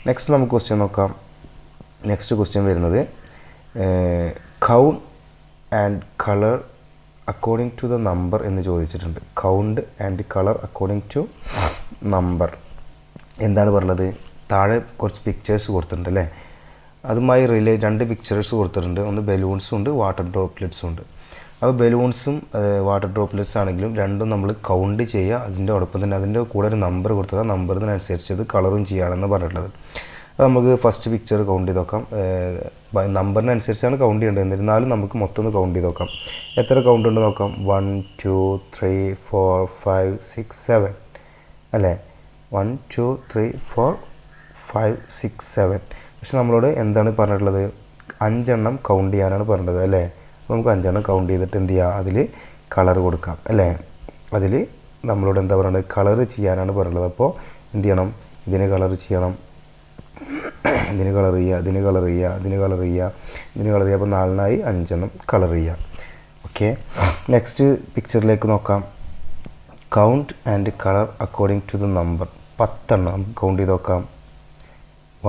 നെക്സ്റ്റ് നമുക്ക് ക്വസ്റ്റ്യൻ നോക്കാം. നെക്സ്റ്റ് ക്വസ്റ്റ്യൻ വരുന്നത് count and colour according to the number എന്ന് ചോദിച്ചിട്ടുണ്ട്. Count and colour according to number എന്താണ് പറഞ്ഞത്? താഴെ കുറച്ച് പിക്ചേഴ്സ് കൊടുത്തിട്ടുണ്ട് അല്ലേ. അതുമായി 2 പിക്ചേഴ്സ് കൊടുത്തിട്ടുണ്ട്. ഒന്ന് ബലൂൺസും ഉണ്ട്, വാട്ടർ ഡ്രോപ്ലെറ്റ്സും ഉണ്ട്. അപ്പോൾ ബലൂൺസും വാട്ടർ ഡ്രോപ്ലെറ്റ്സ് ആണെങ്കിലും രണ്ടും നമ്മൾ കൗണ്ട് ചെയ്യുക. അതിൻ്റെയോടൊപ്പം തന്നെ അതിൻ്റെ കൂടെ ഒരു നമ്പർ കൊടുക്കുക. നമ്പറിനനുസരിച്ച് അത് കളറും ചെയ്യുകയാണെന്ന് പറഞ്ഞിട്ടുള്ളത്. അപ്പോൾ നമുക്ക് ഫസ്റ്റ് പിക്ചർ കൗണ്ട് ചെയ്ത് നോക്കാം. നമ്പറിനനുസരിച്ചാണ് കൗണ്ട് ചെയ്യേണ്ടത്. എന്നിരുന്നാലും നമുക്ക് മൊത്തം ഒന്ന് കൗണ്ട് ചെയ്ത് നോക്കാം. എത്ര കൗണ്ട് ഉണ്ട് നോക്കാം. 1 2 3 4 5 6 7 അല്ലേ. 1 2 3 4 5 6 7. പക്ഷെ നമ്മളോട് എന്താണ് പറഞ്ഞിട്ടുള്ളത്? 5 എണ്ണം കൗണ്ട് ചെയ്യാനാണ് പറഞ്ഞത് അല്ലേ? അപ്പോൾ നമുക്ക് 5 എണ്ണം കൗണ്ട് ചെയ്തിട്ട് എന്ത് ചെയ്യുക? അതിൽ കളർ കൊടുക്കാം അല്ലേ? അതിൽ നമ്മളോട് എന്താ പറയുന്നത്? കളർ ചെയ്യാനാണ് പറഞ്ഞത്. അപ്പോൾ എന്ത് ചെയ്യണം? ഇതിന് കളർ ചെയ്യണം, ഇതിന് കളർ ചെയ്യുക, ഇതിന് കളർ ചെയ്യുക, ഇതിന് കളർ ചെയ്യുക, ഇതിന് കളർ ചെയ്യുക. അപ്പോൾ 4 5 എണ്ണം കളർ ചെയ്യുക. ഓക്കെ, നെക്സ്റ്റ് പിക്ചറിലേക്ക് നോക്കാം. Count and colour according to the number. 10 എണ്ണം നമുക്ക് കൗണ്ട് ചെയ്ത് നോക്കാം.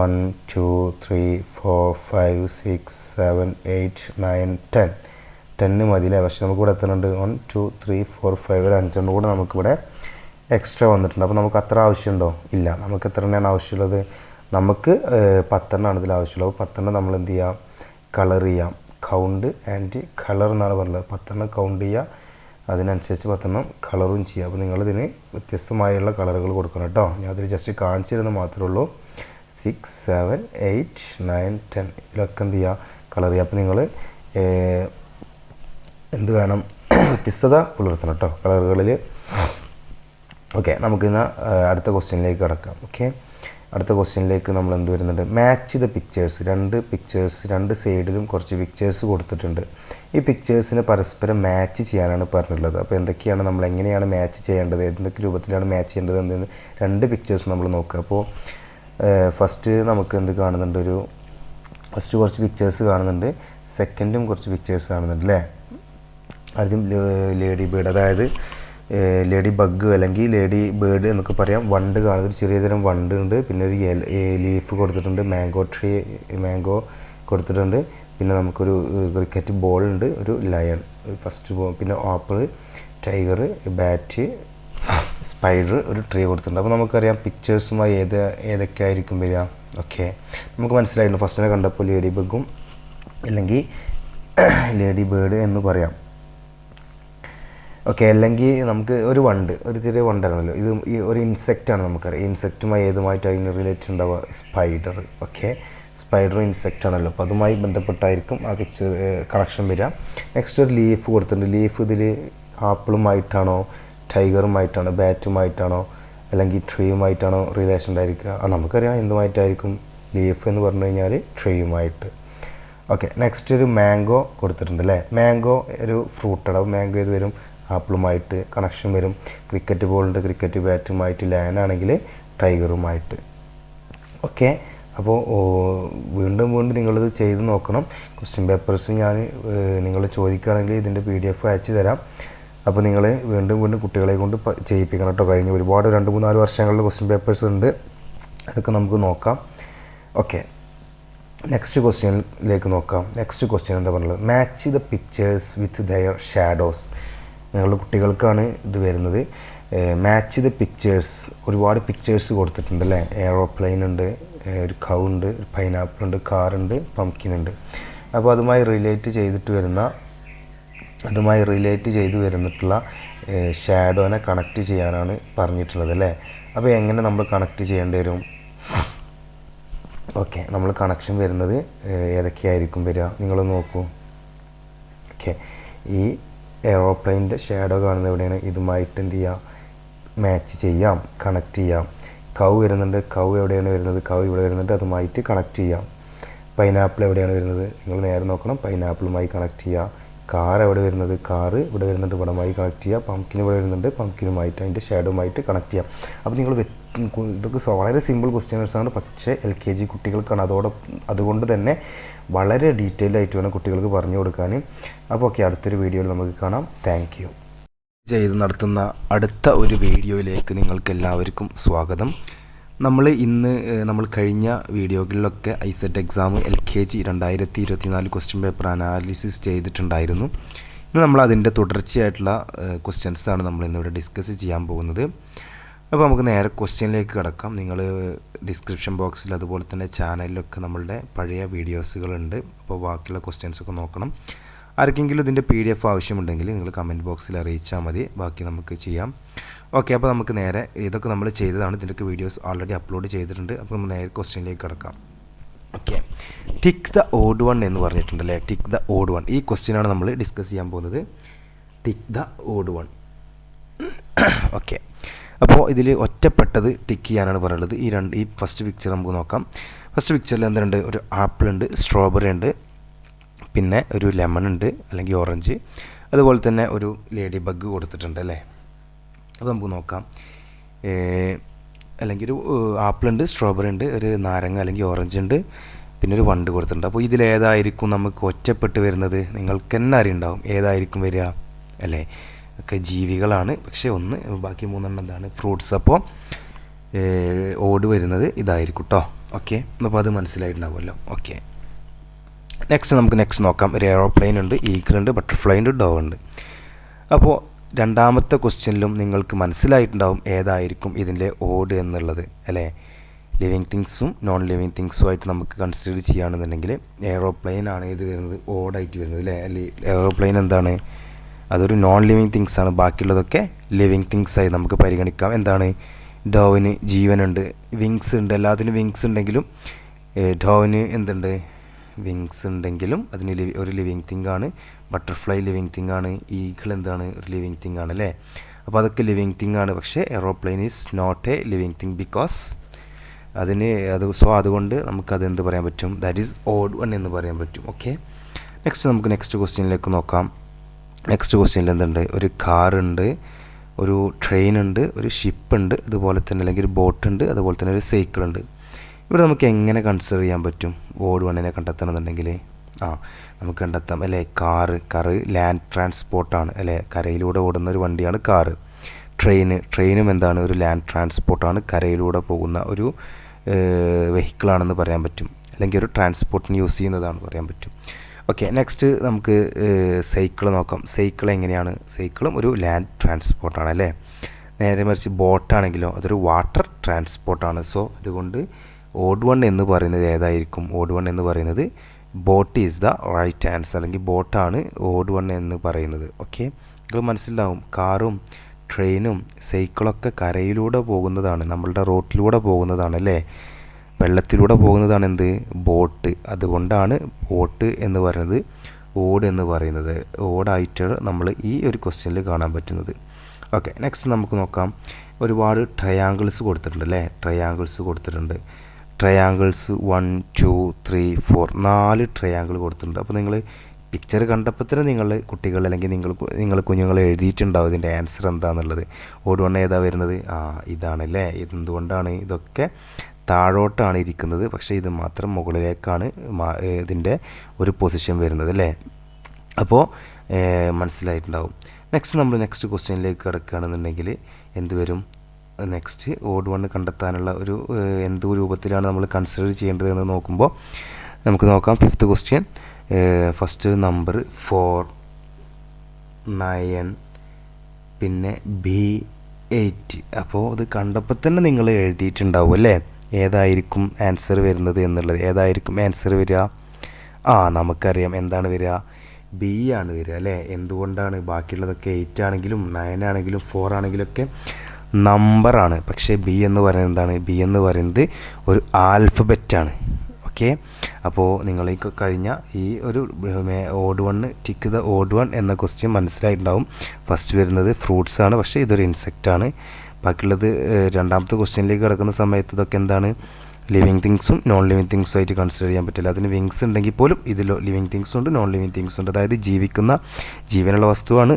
1 2 3 4 5 6 7 8 9 10. 10 മതിയില്ലേ? പക്ഷേ നമുക്കിവിടെ എത്തുന്നുണ്ട് 1 2 3 4 5 ഒരു 5 എണ്ണം കൂടെ നമുക്കിവിടെ എക്സ്ട്രാ വന്നിട്ടുണ്ട്. അപ്പോൾ നമുക്ക് അത്ര ആവശ്യമുണ്ടോ? ഇല്ല. നമുക്ക് എത്ര എണ്ണമാണ് ആവശ്യമുള്ളത്? നമുക്ക് 10 എണ്ണമാണ് ഇതിൽ ആവശ്യമുള്ളത്. അപ്പോൾ 10 എണ്ണം നമ്മൾ എന്ത് ചെയ്യാം? കളർ ചെയ്യാം. കൗണ്ട് ആൻഡ് കളർ എന്നാണ് പറഞ്ഞത്. 10 എണ്ണം കൗണ്ട് ചെയ്യുക, അതിനനുസരിച്ച് 10 എണ്ണം കളറും ചെയ്യുക. അപ്പോൾ നിങ്ങളിതിന് വ്യത്യസ്തമായുള്ള കളറുകൾ കൊടുക്കണം കേട്ടോ. ഞാൻ അതിൽ ജസ്റ്റ് കാണിച്ചിരുന്നത് മാത്രമേ ഉള്ളൂ. 6 7 8 9 10 ഇതിലൊക്കെ എന്ത് ചെയ്യുക? കളർ ചെയ്യുക. അപ്പോൾ നിങ്ങൾ എന്ത് വേണം? വ്യത്യസ്തത പുലർത്തണം കേട്ടോ കളറുകളിൽ. ഓക്കെ, നമുക്കിന്ന് അടുത്ത ക്വസ്റ്റ്യനിലേക്ക് കിടക്കാം. ഓക്കെ, അടുത്ത ക്വസ്റ്റ്യനിലേക്ക് നമ്മൾ എന്ത് വരുന്നുണ്ട്? Match the pictures. രണ്ട് സൈഡിലും കുറച്ച് പിക്ചേഴ്സ് കൊടുത്തിട്ടുണ്ട്. ഈ പിക്ചേഴ്സിനെ പരസ്പരം മാച്ച് ചെയ്യാനാണ് പറഞ്ഞിട്ടുള്ളത്. അപ്പോൾ എന്തൊക്കെയാണ്, നമ്മൾ എങ്ങനെയാണ് മാച്ച് ചെയ്യേണ്ടത്, എന്തൊക്കെ രൂപത്തിലാണ് മാച്ച് ചെയ്യേണ്ടത് എന്ന് രണ്ട് പിക്ചേഴ്സ് നമ്മൾ നോക്കുക. അപ്പോൾ ഫസ്റ്റ് നമുക്ക് എന്ത് കാണുന്നുണ്ട്? ഫസ്റ്റ് കുറച്ച് പിക്ചേഴ്സ് കാണുന്നുണ്ട്, സെക്കൻഡും കുറച്ച് പിക്ചേഴ്സ് കാണുന്നുണ്ട് അല്ലേ? ആദ്യം ലേഡി ബേർഡ്, അതായത് ലേഡി ബഗ് അല്ലെങ്കിൽ ലേഡി ബേർഡ് എന്നൊക്കെ പറയാം. വണ്ട് കാണുന്നത്, ഒരു ചെറിയ തരം വണ്ട് ഉണ്ട്. പിന്നെ ഒരു ലീഫ് കൊടുത്തിട്ടുണ്ട്, മാംഗോ കൊടുത്തിട്ടുണ്ട്. പിന്നെ നമുക്കൊരു ക്രിക്കറ്റ് ബോൾ ഉണ്ട്, ഒരു ലയൺ ഫസ്റ്റ് ബോൾ, പിന്നെ ആപ്പിൾ, ടൈഗർ, ബാറ്റ്, സ്പൈഡർ, ഒരു ട്രീ കൊടുത്തിട്ടുണ്ട്. അപ്പോൾ നമുക്കറിയാം പിക്ചേഴ്സുമായി ഏതൊക്കെ ആയിരിക്കും വരിക. ഓക്കെ, നമുക്ക് മനസ്സിലായിട്ടുണ്ട്. ഫസ്റ്റിനെ കണ്ടപ്പോൾ ലേഡി ബഗും അല്ലെങ്കിൽ ലേഡി ബേർഡ് എന്ന് പറയാം. ഓക്കെ, അല്ലെങ്കിൽ നമുക്ക് ഒരു ചെറിയ വണ്ടാണല്ലോ ഇത്. ഈ ഒരു ഇൻസെക്റ്റാണ് നമുക്കറിയാം. ഇൻസെക്റ്റുമായി ഏതുമായിട്ട് അതിന് റിലേറ്റ് ഉണ്ടാവുക? സ്പൈഡർ. ഓക്കെ, സ്പൈഡറും ഇൻസെക്റ്റ് ആണല്ലോ, അപ്പോൾ അതുമായി ബന്ധപ്പെട്ടായിരിക്കും ആ പിക്ചർ കണക്ഷൻ വരിക. നെക്സ്റ്റ് ഒരു ലീഫ് കൊടുത്തിട്ടുണ്ട്. ലീഫ് ഇതിൽ ആപ്പിളുമായിട്ടാണോ, ടൈഗറുമായിട്ടാണോ, ബാറ്റുമായിട്ടാണോ, അല്ലെങ്കിൽ ട്രീയുമായിട്ടാണോ റിലേഷൻ ഉണ്ടായിരിക്കുക? നമുക്കറിയാം എന്തുമായിട്ടായിരിക്കും. ലീഫ് എന്ന് പറഞ്ഞു കഴിഞ്ഞാൽ ട്രീയുമായിട്ട്. ഓക്കെ, നെക്സ്റ്റ് ഒരു മാംഗോ കൊടുത്തിട്ടുണ്ട് അല്ലേ? മാംഗോ ഒരു ഫ്രൂട്ടാണ്. അപ്പോൾ മാംഗോ ഇത് വരും, ആപ്പിളുമായിട്ട് കണക്ഷൻ വരും. ക്രിക്കറ്റ് ബോളുണ്ട്, ക്രിക്കറ്റ് ബാറ്റുമായിട്ട്. ലയനാണെങ്കിൽ ടൈഗറുമായിട്ട്. ഓക്കെ, അപ്പോൾ വീണ്ടും നിങ്ങളിത് ചെയ്ത് നോക്കണം. ക്വസ്റ്റ്യൻ പേപ്പേഴ്സ് ഞാൻ നിങ്ങൾ ചോദിക്കുകയാണെങ്കിൽ ഇതിൻ്റെ PDF അയച്ചു തരാം. അപ്പോൾ നിങ്ങൾ വീണ്ടും കുട്ടികളെ കൊണ്ട് ചെയ്യിപ്പിക്കണം കേട്ടോ. കഴിഞ്ഞ് ഒരുപാട് 2-3-4 വർഷങ്ങളിൽ ക്വസ്റ്റ്യൻ പേപ്പേഴ്സ് ഉണ്ട്, അതൊക്കെ നമുക്ക് നോക്കാം. ഓക്കെ, നെക്സ്റ്റ് ക്വസ്റ്റ്യനിലേക്ക് നോക്കാം. നെക്സ്റ്റ് ക്വസ്റ്റ്യൻ എന്താ പറയുന്നത്? Match the pictures with their shadows. നിങ്ങളുടെ കുട്ടികൾക്കാണ് ഇത് വരുന്നത്. Match the pictures. ഒരുപാട് പിക്ചേഴ്സ് കൊടുത്തിട്ടുണ്ട് അല്ലേ? എയറോപ്ലെയിൻ ഉണ്ട്, ഒരു കൗ ഉണ്ട്, ഒരു പൈനാപ്പിൾ ഉണ്ട്, കാറുണ്ട്, പംകിൻ ഉണ്ട്. അപ്പോൾ അതുമായി റിലേറ്റ് ചെയ്ത് വരുന്നിട്ടുള്ള ഷാഡോനെ കണക്റ്റ് ചെയ്യാനാണ് പറഞ്ഞിട്ടുള്ളത് അല്ലേ? അപ്പോൾ എങ്ങനെ നമ്മൾ കണക്റ്റ് ചെയ്യേണ്ടി വരും? ഓക്കെ, നമ്മൾ കണക്ഷൻ വരുന്നത് ഏതൊക്കെയായിരിക്കും വരിക? നിങ്ങൾ നോക്കൂ. ഓക്കെ, ഈ എയറോപ്ലെയിൻ്റെ ഷാഡോ കാണുന്നത് എവിടെയാണ്? ഇതുമായിട്ട് എന്ത് ചെയ്യാം? മാച്ച് ചെയ്യാം, കണക്റ്റ് ചെയ്യാം. കൗ വരുന്നുണ്ട്, കൗ എവിടെയാണ് വരുന്നത്? കൗ ഇവിടെ വരുന്നുണ്ട്, അതുമായിട്ട് കണക്റ്റ് ചെയ്യാം. പൈനാപ്പിൾ എവിടെയാണ് വരുന്നത്? നിങ്ങൾ നേരെ നോക്കണം, പൈനാപ്പിളുമായി കണക്റ്റ് ചെയ്യാം. കാർ എവിടെ വരുന്നത്? കാറ് ഇവിടെ വരുന്നുണ്ട്, ഇവിടമായി കണക്റ്റ് ചെയ്യുക. പംകിൻ ഇവിടെ വരുന്നുണ്ട്, പംകിനുമായിട്ട് അതിൻ്റെ ഷാഡോമായിട്ട് കണക്റ്റ് ചെയ്യാം. അപ്പോൾ നിങ്ങൾ ഇതൊക്കെ വളരെ സിമ്പിൾ ക്വസ്റ്റ്യൻസാണ്, പക്ഷേ LKG കുട്ടികൾക്കാണ്. അതുകൊണ്ട് തന്നെ വളരെ ഡീറ്റെയിൽ ആയിട്ട് വേണം കുട്ടികൾക്ക് പറഞ്ഞു കൊടുക്കാൻ. അപ്പോൾ ഓക്കെ, അടുത്തൊരു വീഡിയോയിൽ നമുക്ക് കാണാം. Thank you. ചെയ്ത് നടത്തുന്ന അടുത്ത ഒരു വീഡിയോയിലേക്ക് നിങ്ങൾക്ക് എല്ലാവർക്കും സ്വാഗതം. നമ്മൾ കഴിഞ്ഞ വീഡിയോകളിലൊക്കെ ICET exam LKG 2024 question paper analysis ചെയ്തിട്ടുണ്ടായിരുന്നു. ഇന്ന് നമ്മൾ അതിൻ്റെ തുടർച്ചയായിട്ടുള്ള ക്വസ്റ്റ്യൻസാണ് നമ്മളിന്നിവിടെ ഡിസ്കസ് ചെയ്യാൻ പോകുന്നത്. അപ്പോൾ നമുക്ക് നേരെ ക്വസ്റ്റ്യനിലേക്ക് കിടക്കാം. നിങ്ങൾ ഡിസ്ക്രിപ്ഷൻ ബോക്സിൽ അതുപോലെ തന്നെ ചാനലിലൊക്കെ നമ്മളുടെ പഴയ വീഡിയോസുകളുണ്ട്. അപ്പോൾ ബാക്കിയുള്ള ക്വസ്റ്റ്യൻസൊക്കെ നോക്കണം. ആർക്കെങ്കിലും ഇതിൻ്റെ PDF ആവശ്യമുണ്ടെങ്കിൽ നിങ്ങൾ കമൻറ്റ് ബോക്സിൽ അറിയിച്ചാൽ മതി, ബാക്കി നമുക്ക് ചെയ്യാം. ഓക്കെ, അപ്പോൾ നമുക്ക് നേരെ ഇതൊക്കെ നമ്മൾ ചെയ്തതാണ്. ഇതിൻ്റെയൊക്കെ വീഡിയോസ് ഓൾറെഡി അപ്ലോഡ് ചെയ്തിട്ടുണ്ട്. അപ്പോൾ നമ്മൾ നേരെ ക്വസ്റ്റ്യനിലേക്ക് കിടക്കാം. Okay, tick the odd one എന്ന് പറഞ്ഞിട്ടുണ്ടല്ലേ? ടിക്ക് ദ ഓഡ് വൺ, ഈ ക്വസ്റ്റ്യനാണ് നമ്മൾ ഡിസ്കസ് ചെയ്യാൻ പോകുന്നത്. Tick the odd one. Okay, അപ്പോൾ ഇതിൽ ഒറ്റപ്പെട്ടത് ടിക്ക് ചെയ്യാനാണ് പറയുന്നത്. ഈ ഫസ്റ്റ് പിക്ചർ നമുക്ക് നോക്കാം. ഫസ്റ്റ് പിക്ചറിൽ എന്തുണ്ട്? ഒരു ആപ്പിൾ ഉണ്ട്, സ്ട്രോബെറി ഉണ്ട്, പിന്നെ ഒരു ലെമൺ ഉണ്ട് അല്ലെങ്കിൽ ഓറഞ്ച്, അതുപോലെ തന്നെ ഒരു ലേഡി ബഗ് കൊടുത്തിട്ടുണ്ട് അല്ലേ. അത് നമുക്ക് നോക്കാം. അല്ലെങ്കിൽ ഒരു ആപ്പിൾ ഉണ്ട്, സ്ട്രോബെറി ഉണ്ട്, ഒരു നാരങ്ങ അല്ലെങ്കിൽ ഓറഞ്ച് ഉണ്ട്, പിന്നെ ഒരു വണ്ട് കൊടുത്തിട്ടുണ്ട്. അപ്പോൾ ഇതിലേതായിരിക്കും നമുക്ക് ഒറ്റപ്പെട്ട് വരുന്നത്? നിങ്ങൾക്ക് തന്നെ അറിയുണ്ടാവും ഏതായിരിക്കും വരിക അല്ലേ. ഒക്കെ ജീവികളാണ്, പക്ഷേ ബാക്കി 3 എന്താണ്? ഫ്രൂട്ട്സ്. അപ്പോൾ ഓട് വരുന്നത് ഇതായിരിക്കും കേട്ടോ. ഓക്കെ, അപ്പോൾ അത് മനസ്സിലായിട്ടുണ്ടാവുമല്ലോ. ഓക്കെ, നെക്സ്റ്റ് നോക്കാം. ഒരു എയറോപ്ലെയിൻ ഉണ്ട്, ഈഗിൾ ഉണ്ട്, ബട്ടർഫ്ലൈ ഉണ്ട്, ഡോവ് ഉണ്ട്. അപ്പോൾ രണ്ടാമത്തെ ക്വസ്റ്റ്യനിലും നിങ്ങൾക്ക് മനസ്സിലായിട്ടുണ്ടാവും ഏതായിരിക്കും ഇതിൻ്റെ ഓഡ് എന്നുള്ളത് അല്ലേ. ലിവിങ് തിങ്സും നോൺ ലിവിങ് തിങ്സും ആയിട്ട് നമുക്ക് കൺസിഡർ ചെയ്യുകയാണെന്നുണ്ടെങ്കിൽ എയറോപ്ലെയിൻ ആണ് ഇത് വരുന്നത്, ഓടായിട്ട് വരുന്നത് അല്ലേ. എയറോപ്ലെയിൻ എന്താണ്? അതൊരു നോൺ ലിവിങ് തിങ്സ് ആണ്. ബാക്കിയുള്ളതൊക്കെ ലിവിങ് തിങ്സ് ആയി നമുക്ക് പരിഗണിക്കാം. എന്താണ്? ഡോവിന് ജീവനുണ്ട്, വിങ്സ് ഉണ്ട്. എല്ലാത്തിനും വിങ്സ് ഉണ്ടെങ്കിലും ഡോവിന് എന്തുണ്ട്? വിങ്സ് ഉണ്ടെങ്കിലും അതിന് ഒരു ലിവിങ് തിങ് ആണ്. ബട്ടർഫ്ലൈ ലിവിങ് തിങ് ആണ്. ഈഗിൾ എന്താണ്? ഒരു ലിവിങ് തിങ് ആണ് അല്ലേ. അപ്പോൾ അതൊക്കെ ലിവിങ് തിങ് ആണ്. പക്ഷേ aeroplane is not a living thing because അതുകൊണ്ട് നമുക്കത് എന്ത് പറയാൻ പറ്റും? ദാറ്റ് ഈസ് ഓഡ് വൺ എന്ന് പറയാൻ പറ്റും. ഓക്കെ, നമുക്ക് നെക്സ്റ്റ് ക്വസ്റ്റ്യനിലേക്ക് നോക്കാം. നെക്സ്റ്റ് ക്വസ്റ്റ്യനിൽ എന്തുണ്ട്? ഒരു കാറുണ്ട്, ഒരു ട്രെയിൻ ഉണ്ട്, ഒരു ഷിപ്പ് ഉണ്ട്, അതുപോലെ തന്നെ അല്ലെങ്കിൽ ഒരു ബോട്ട് ഉണ്ട്, അതുപോലെ തന്നെ ഒരു സൈക്കിൾ ഉണ്ട്. ഇവിടെ നമുക്ക് എങ്ങനെ കൺസിഡർ ചെയ്യാൻ പറ്റും ഓഡ് വണ്ണിനെ കണ്ടെത്തണമെന്നുണ്ടെങ്കിൽ? നമുക്ക് കണ്ടെത്താം അല്ലേ. കാറ് ലാൻഡ് ട്രാൻസ്പോർട്ടാണ് അല്ലേ, കരയിലൂടെ ഓടുന്ന ഒരു വണ്ടിയാണ് കാറ്. ട്രെയിനും എന്താണ്? ഒരു ലാൻഡ് ട്രാൻസ്പോർട്ടാണ്, കരയിലൂടെ പോകുന്ന ഒരു വെഹിക്കിളാണെന്ന് പറയാൻ പറ്റും, അല്ലെങ്കിൽ ഒരു ട്രാൻസ്പോർട്ടിന് യൂസ് ചെയ്യുന്നതാണ് പറയാൻ പറ്റും. ഓക്കെ, നെക്സ്റ്റ് നമുക്ക് സൈക്കിൾ നോക്കാം. സൈക്കിൾ എങ്ങനെയാണ്? സൈക്കിളും ഒരു ലാൻഡ് ട്രാൻസ്പോർട്ടാണ് അല്ലേ. നേരെ മറിച്ച് ബോട്ടാണെങ്കിലോ അതൊരു വാട്ടർ ട്രാൻസ്പോർട്ടാണ്. സോ അതുകൊണ്ട് ഓഡ് വൺ എന്ന് പറയുന്നത് ഏതായിരിക്കും? ഓഡ് വൺ എന്ന് പറയുന്നത് boat is the right answer, അല്ലെങ്കിൽ ബോട്ടാണ് ഓഡ് വൺ എന്ന് പറയുന്നത്. ഓക്കെ, നിങ്ങൾ മനസ്സിലാവും. കാറും ട്രെയിനും സൈക്കിളൊക്കെ കരയിലൂടെ പോകുന്നതാണ്, നമ്മളുടെ റോട്ടിലൂടെ പോകുന്നതാണ് അല്ലേ. വെള്ളത്തിലൂടെ പോകുന്നതാണ് എന്ത്? ബോട്ട്. അതുകൊണ്ടാണ് ബോട്ട് എന്ന് പറയുന്നത് ഓട് എന്ന് പറയുന്നത്. ഓടായിട്ട് നമ്മൾ ഈ ഒരു ക്വസ്റ്റ്യനിൽ കാണാൻ പറ്റുന്നത്. ഓക്കെ, നെക്സ്റ്റ് നമുക്ക് നോക്കാം. ഒരുപാട് ട്രയാങ്കിൾസ് കൊടുത്തിട്ടുണ്ട് അല്ലേ. ട്രയാങ്കിൾസ് 1 2 3 4 4 ട്രയാങ്കിൾ കൊടുത്തിട്ടുണ്ട്. അപ്പോൾ നിങ്ങൾ പിക്ചർ കണ്ടപ്പോൾ തന്നെ കുട്ടികൾ അല്ലെങ്കിൽ നിങ്ങൾ കുഞ്ഞുങ്ങൾ എഴുതിയിട്ടുണ്ടാവും ഇതിൻ്റെ ആൻസർ എന്താണെന്നുള്ളത്. ഓഡ് വൺ ഏതാ വരുന്നത്? ഇതാണല്ലേ. ഇതെന്തുകൊണ്ടാണ്? ഇതൊക്കെ താഴോട്ടാണ് ഇരിക്കുന്നത്, പക്ഷേ ഇത് മാത്രം മുകളിലേക്കാണ് ഇതിൻ്റെ ഒരു പൊസിഷൻ വരുന്നത് അല്ലേ. അപ്പോൾ മനസ്സിലായിട്ടുണ്ടാവും. നെക്സ്റ്റ് ക്വസ്റ്റ്യനിലേക്ക് കിടക്കുകയാണെന്നുണ്ടെങ്കിൽ എന്ത് വരും? നെക്സ്റ്റ് ഓഡ് വൺ കണ്ടെത്താനുള്ള ഒരു എന്ത് രൂപത്തിലാണ് നമ്മൾ കൺസിഡർ ചെയ്യേണ്ടതെന്ന് നോക്കുമ്പോൾ നമുക്ക് നോക്കാം. 5th question. ഫസ്റ്റ് നമ്പർ 4 9 പിന്നെ B8. അപ്പോൾ ഇത് കണ്ടപ്പോൾ തന്നെ നിങ്ങൾ എഴുതിയിട്ടുണ്ടാവും അല്ലേ ഏതായിരിക്കും ആൻസർ വരുന്നത് എന്നുള്ളത്. ഏതായിരിക്കും ആൻസർ വരിക? നമുക്കറിയാം എന്താണ് വരിക. ബി ആണ് വരിക അല്ലേ. എന്തുകൊണ്ടാണ്? ബാക്കിയുള്ളതൊക്കെ 8 ആണെങ്കിലും 9 ആണെങ്കിലും 4 ആണെങ്കിലും ഒക്കെ നമ്പറാണ്. പക്ഷേ ബി എന്ന് പറയുന്നത് എന്താണ്? ബി എന്ന് പറയുന്നത് ഒരു ആൽഫബറ്റാണ്. ഓക്കെ, അപ്പോൾ നിങ്ങളേക്ക് കഴിഞ്ഞ ഈ ഒരു odd one tick the odd one എന്ന ക്വസ്റ്റ്യൻ മനസ്സിലായിട്ടുണ്ടാവും. ഫസ്റ്റ് വരുന്നത് ഫ്രൂട്ട്സ് ആണ്, പക്ഷേ ഇതൊരു ഇൻസെക്റ്റ്. ബാക്കിയുള്ളത് രണ്ടാമത്തെ ക്വസ്റ്റ്യനിലേക്ക് കിടക്കുന്ന സമയത്ത് ഇതൊക്കെ എന്താണ്? ലിവിങ് തിങ്സും നോൺ ലിവിങ് തിങ്സും ആയിട്ട് കൺസിഡർ ചെയ്യാൻ പറ്റില്ല. അതിന് വിങ്സ് ഉണ്ടെങ്കിൽ പോലും ഇതിൽ ലിവിങ് തിങ്സും ഉണ്ട്, നോൺ ലിവിങ് തിങ്സും ഉണ്ട്. അതായത് ജീവനുള്ള വസ്തുവാണ്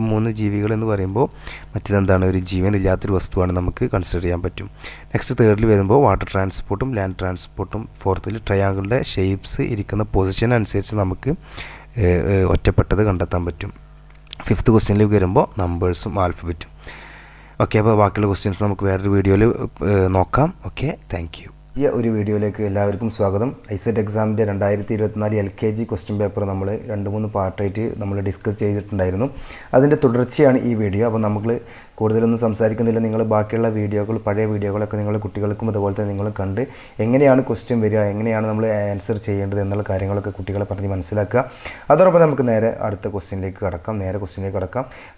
3 ജീവികൾ എന്ന് പറയുമ്പോൾ, മറ്റേതെന്താണ്? ഒരു ജീവനില്ലാത്തൊരു വസ്തുവാണ്, നമുക്ക് കൺസിഡർ ചെയ്യാൻ പറ്റും. നെക്സ്റ്റ് തേർഡിൽ വരുമ്പോൾ വാട്ടർ ട്രാൻസ്പോർട്ടും ലാൻഡ് ട്രാൻസ്പോർട്ടും. ഫോർത്തിൽ ട്രയാങ്കിളിൻ്റെ ഷേപ്സ് ഇരിക്കുന്ന പൊസിഷൻ അനുസരിച്ച് നമുക്ക് ഒറ്റപ്പെട്ടത് കണ്ടെത്താൻ പറ്റും. 5th ക്വസ്റ്റ്യനിലേക്ക് വരുമ്പോൾ നമ്പേഴ്സും ആൽഫബറ്റും. ഓക്കെ, അപ്പോൾ ബാക്കിയുള്ള ക്വസ്റ്റ്യൻസ് നമുക്ക് വേറൊരു വീഡിയോയിൽ നോക്കാം. Okay, thank U. ഈ ഒരു വീഡിയോയിലേക്ക് എല്ലാവർക്കും സ്വാഗതം. ഐസെറ്റ് എക്സാമിൻ്റെ 2024 LKG ക്വസ്റ്റ്യൻ പേപ്പർ നമ്മൾ 2-3 പാർട്ടായിട്ട് നമ്മൾ ഡിസ്കസ് ചെയ്തിട്ടുണ്ടായിരുന്നു. അതിൻ്റെ തുടർച്ചയാണ് ഈ വീഡിയോ. അപ്പോൾ നമ്മൾ കൂടുതലൊന്നും സംസാരിക്കുന്നില്ല. നിങ്ങൾ ബാക്കിയുള്ള വീഡിയോകൾ, പഴയ വീഡിയോകളൊക്കെ നിങ്ങൾ കുട്ടികൾക്കും അതുപോലെ തന്നെ നിങ്ങൾ കണ്ട് എങ്ങനെയാണ് ക്വസ്റ്റ്യൻ വരിക, എങ്ങനെയാണ് നമ്മൾ ആൻസർ ചെയ്യേണ്ടത് എന്നുള്ള കാര്യങ്ങളൊക്കെ കുട്ടികളെ പറഞ്ഞ് മനസ്സിലാക്കുക. അതോടൊപ്പം നമുക്ക് നേരെ അടുത്ത ക്വസ്റ്റ്യനിലേക്ക് കടക്കാം.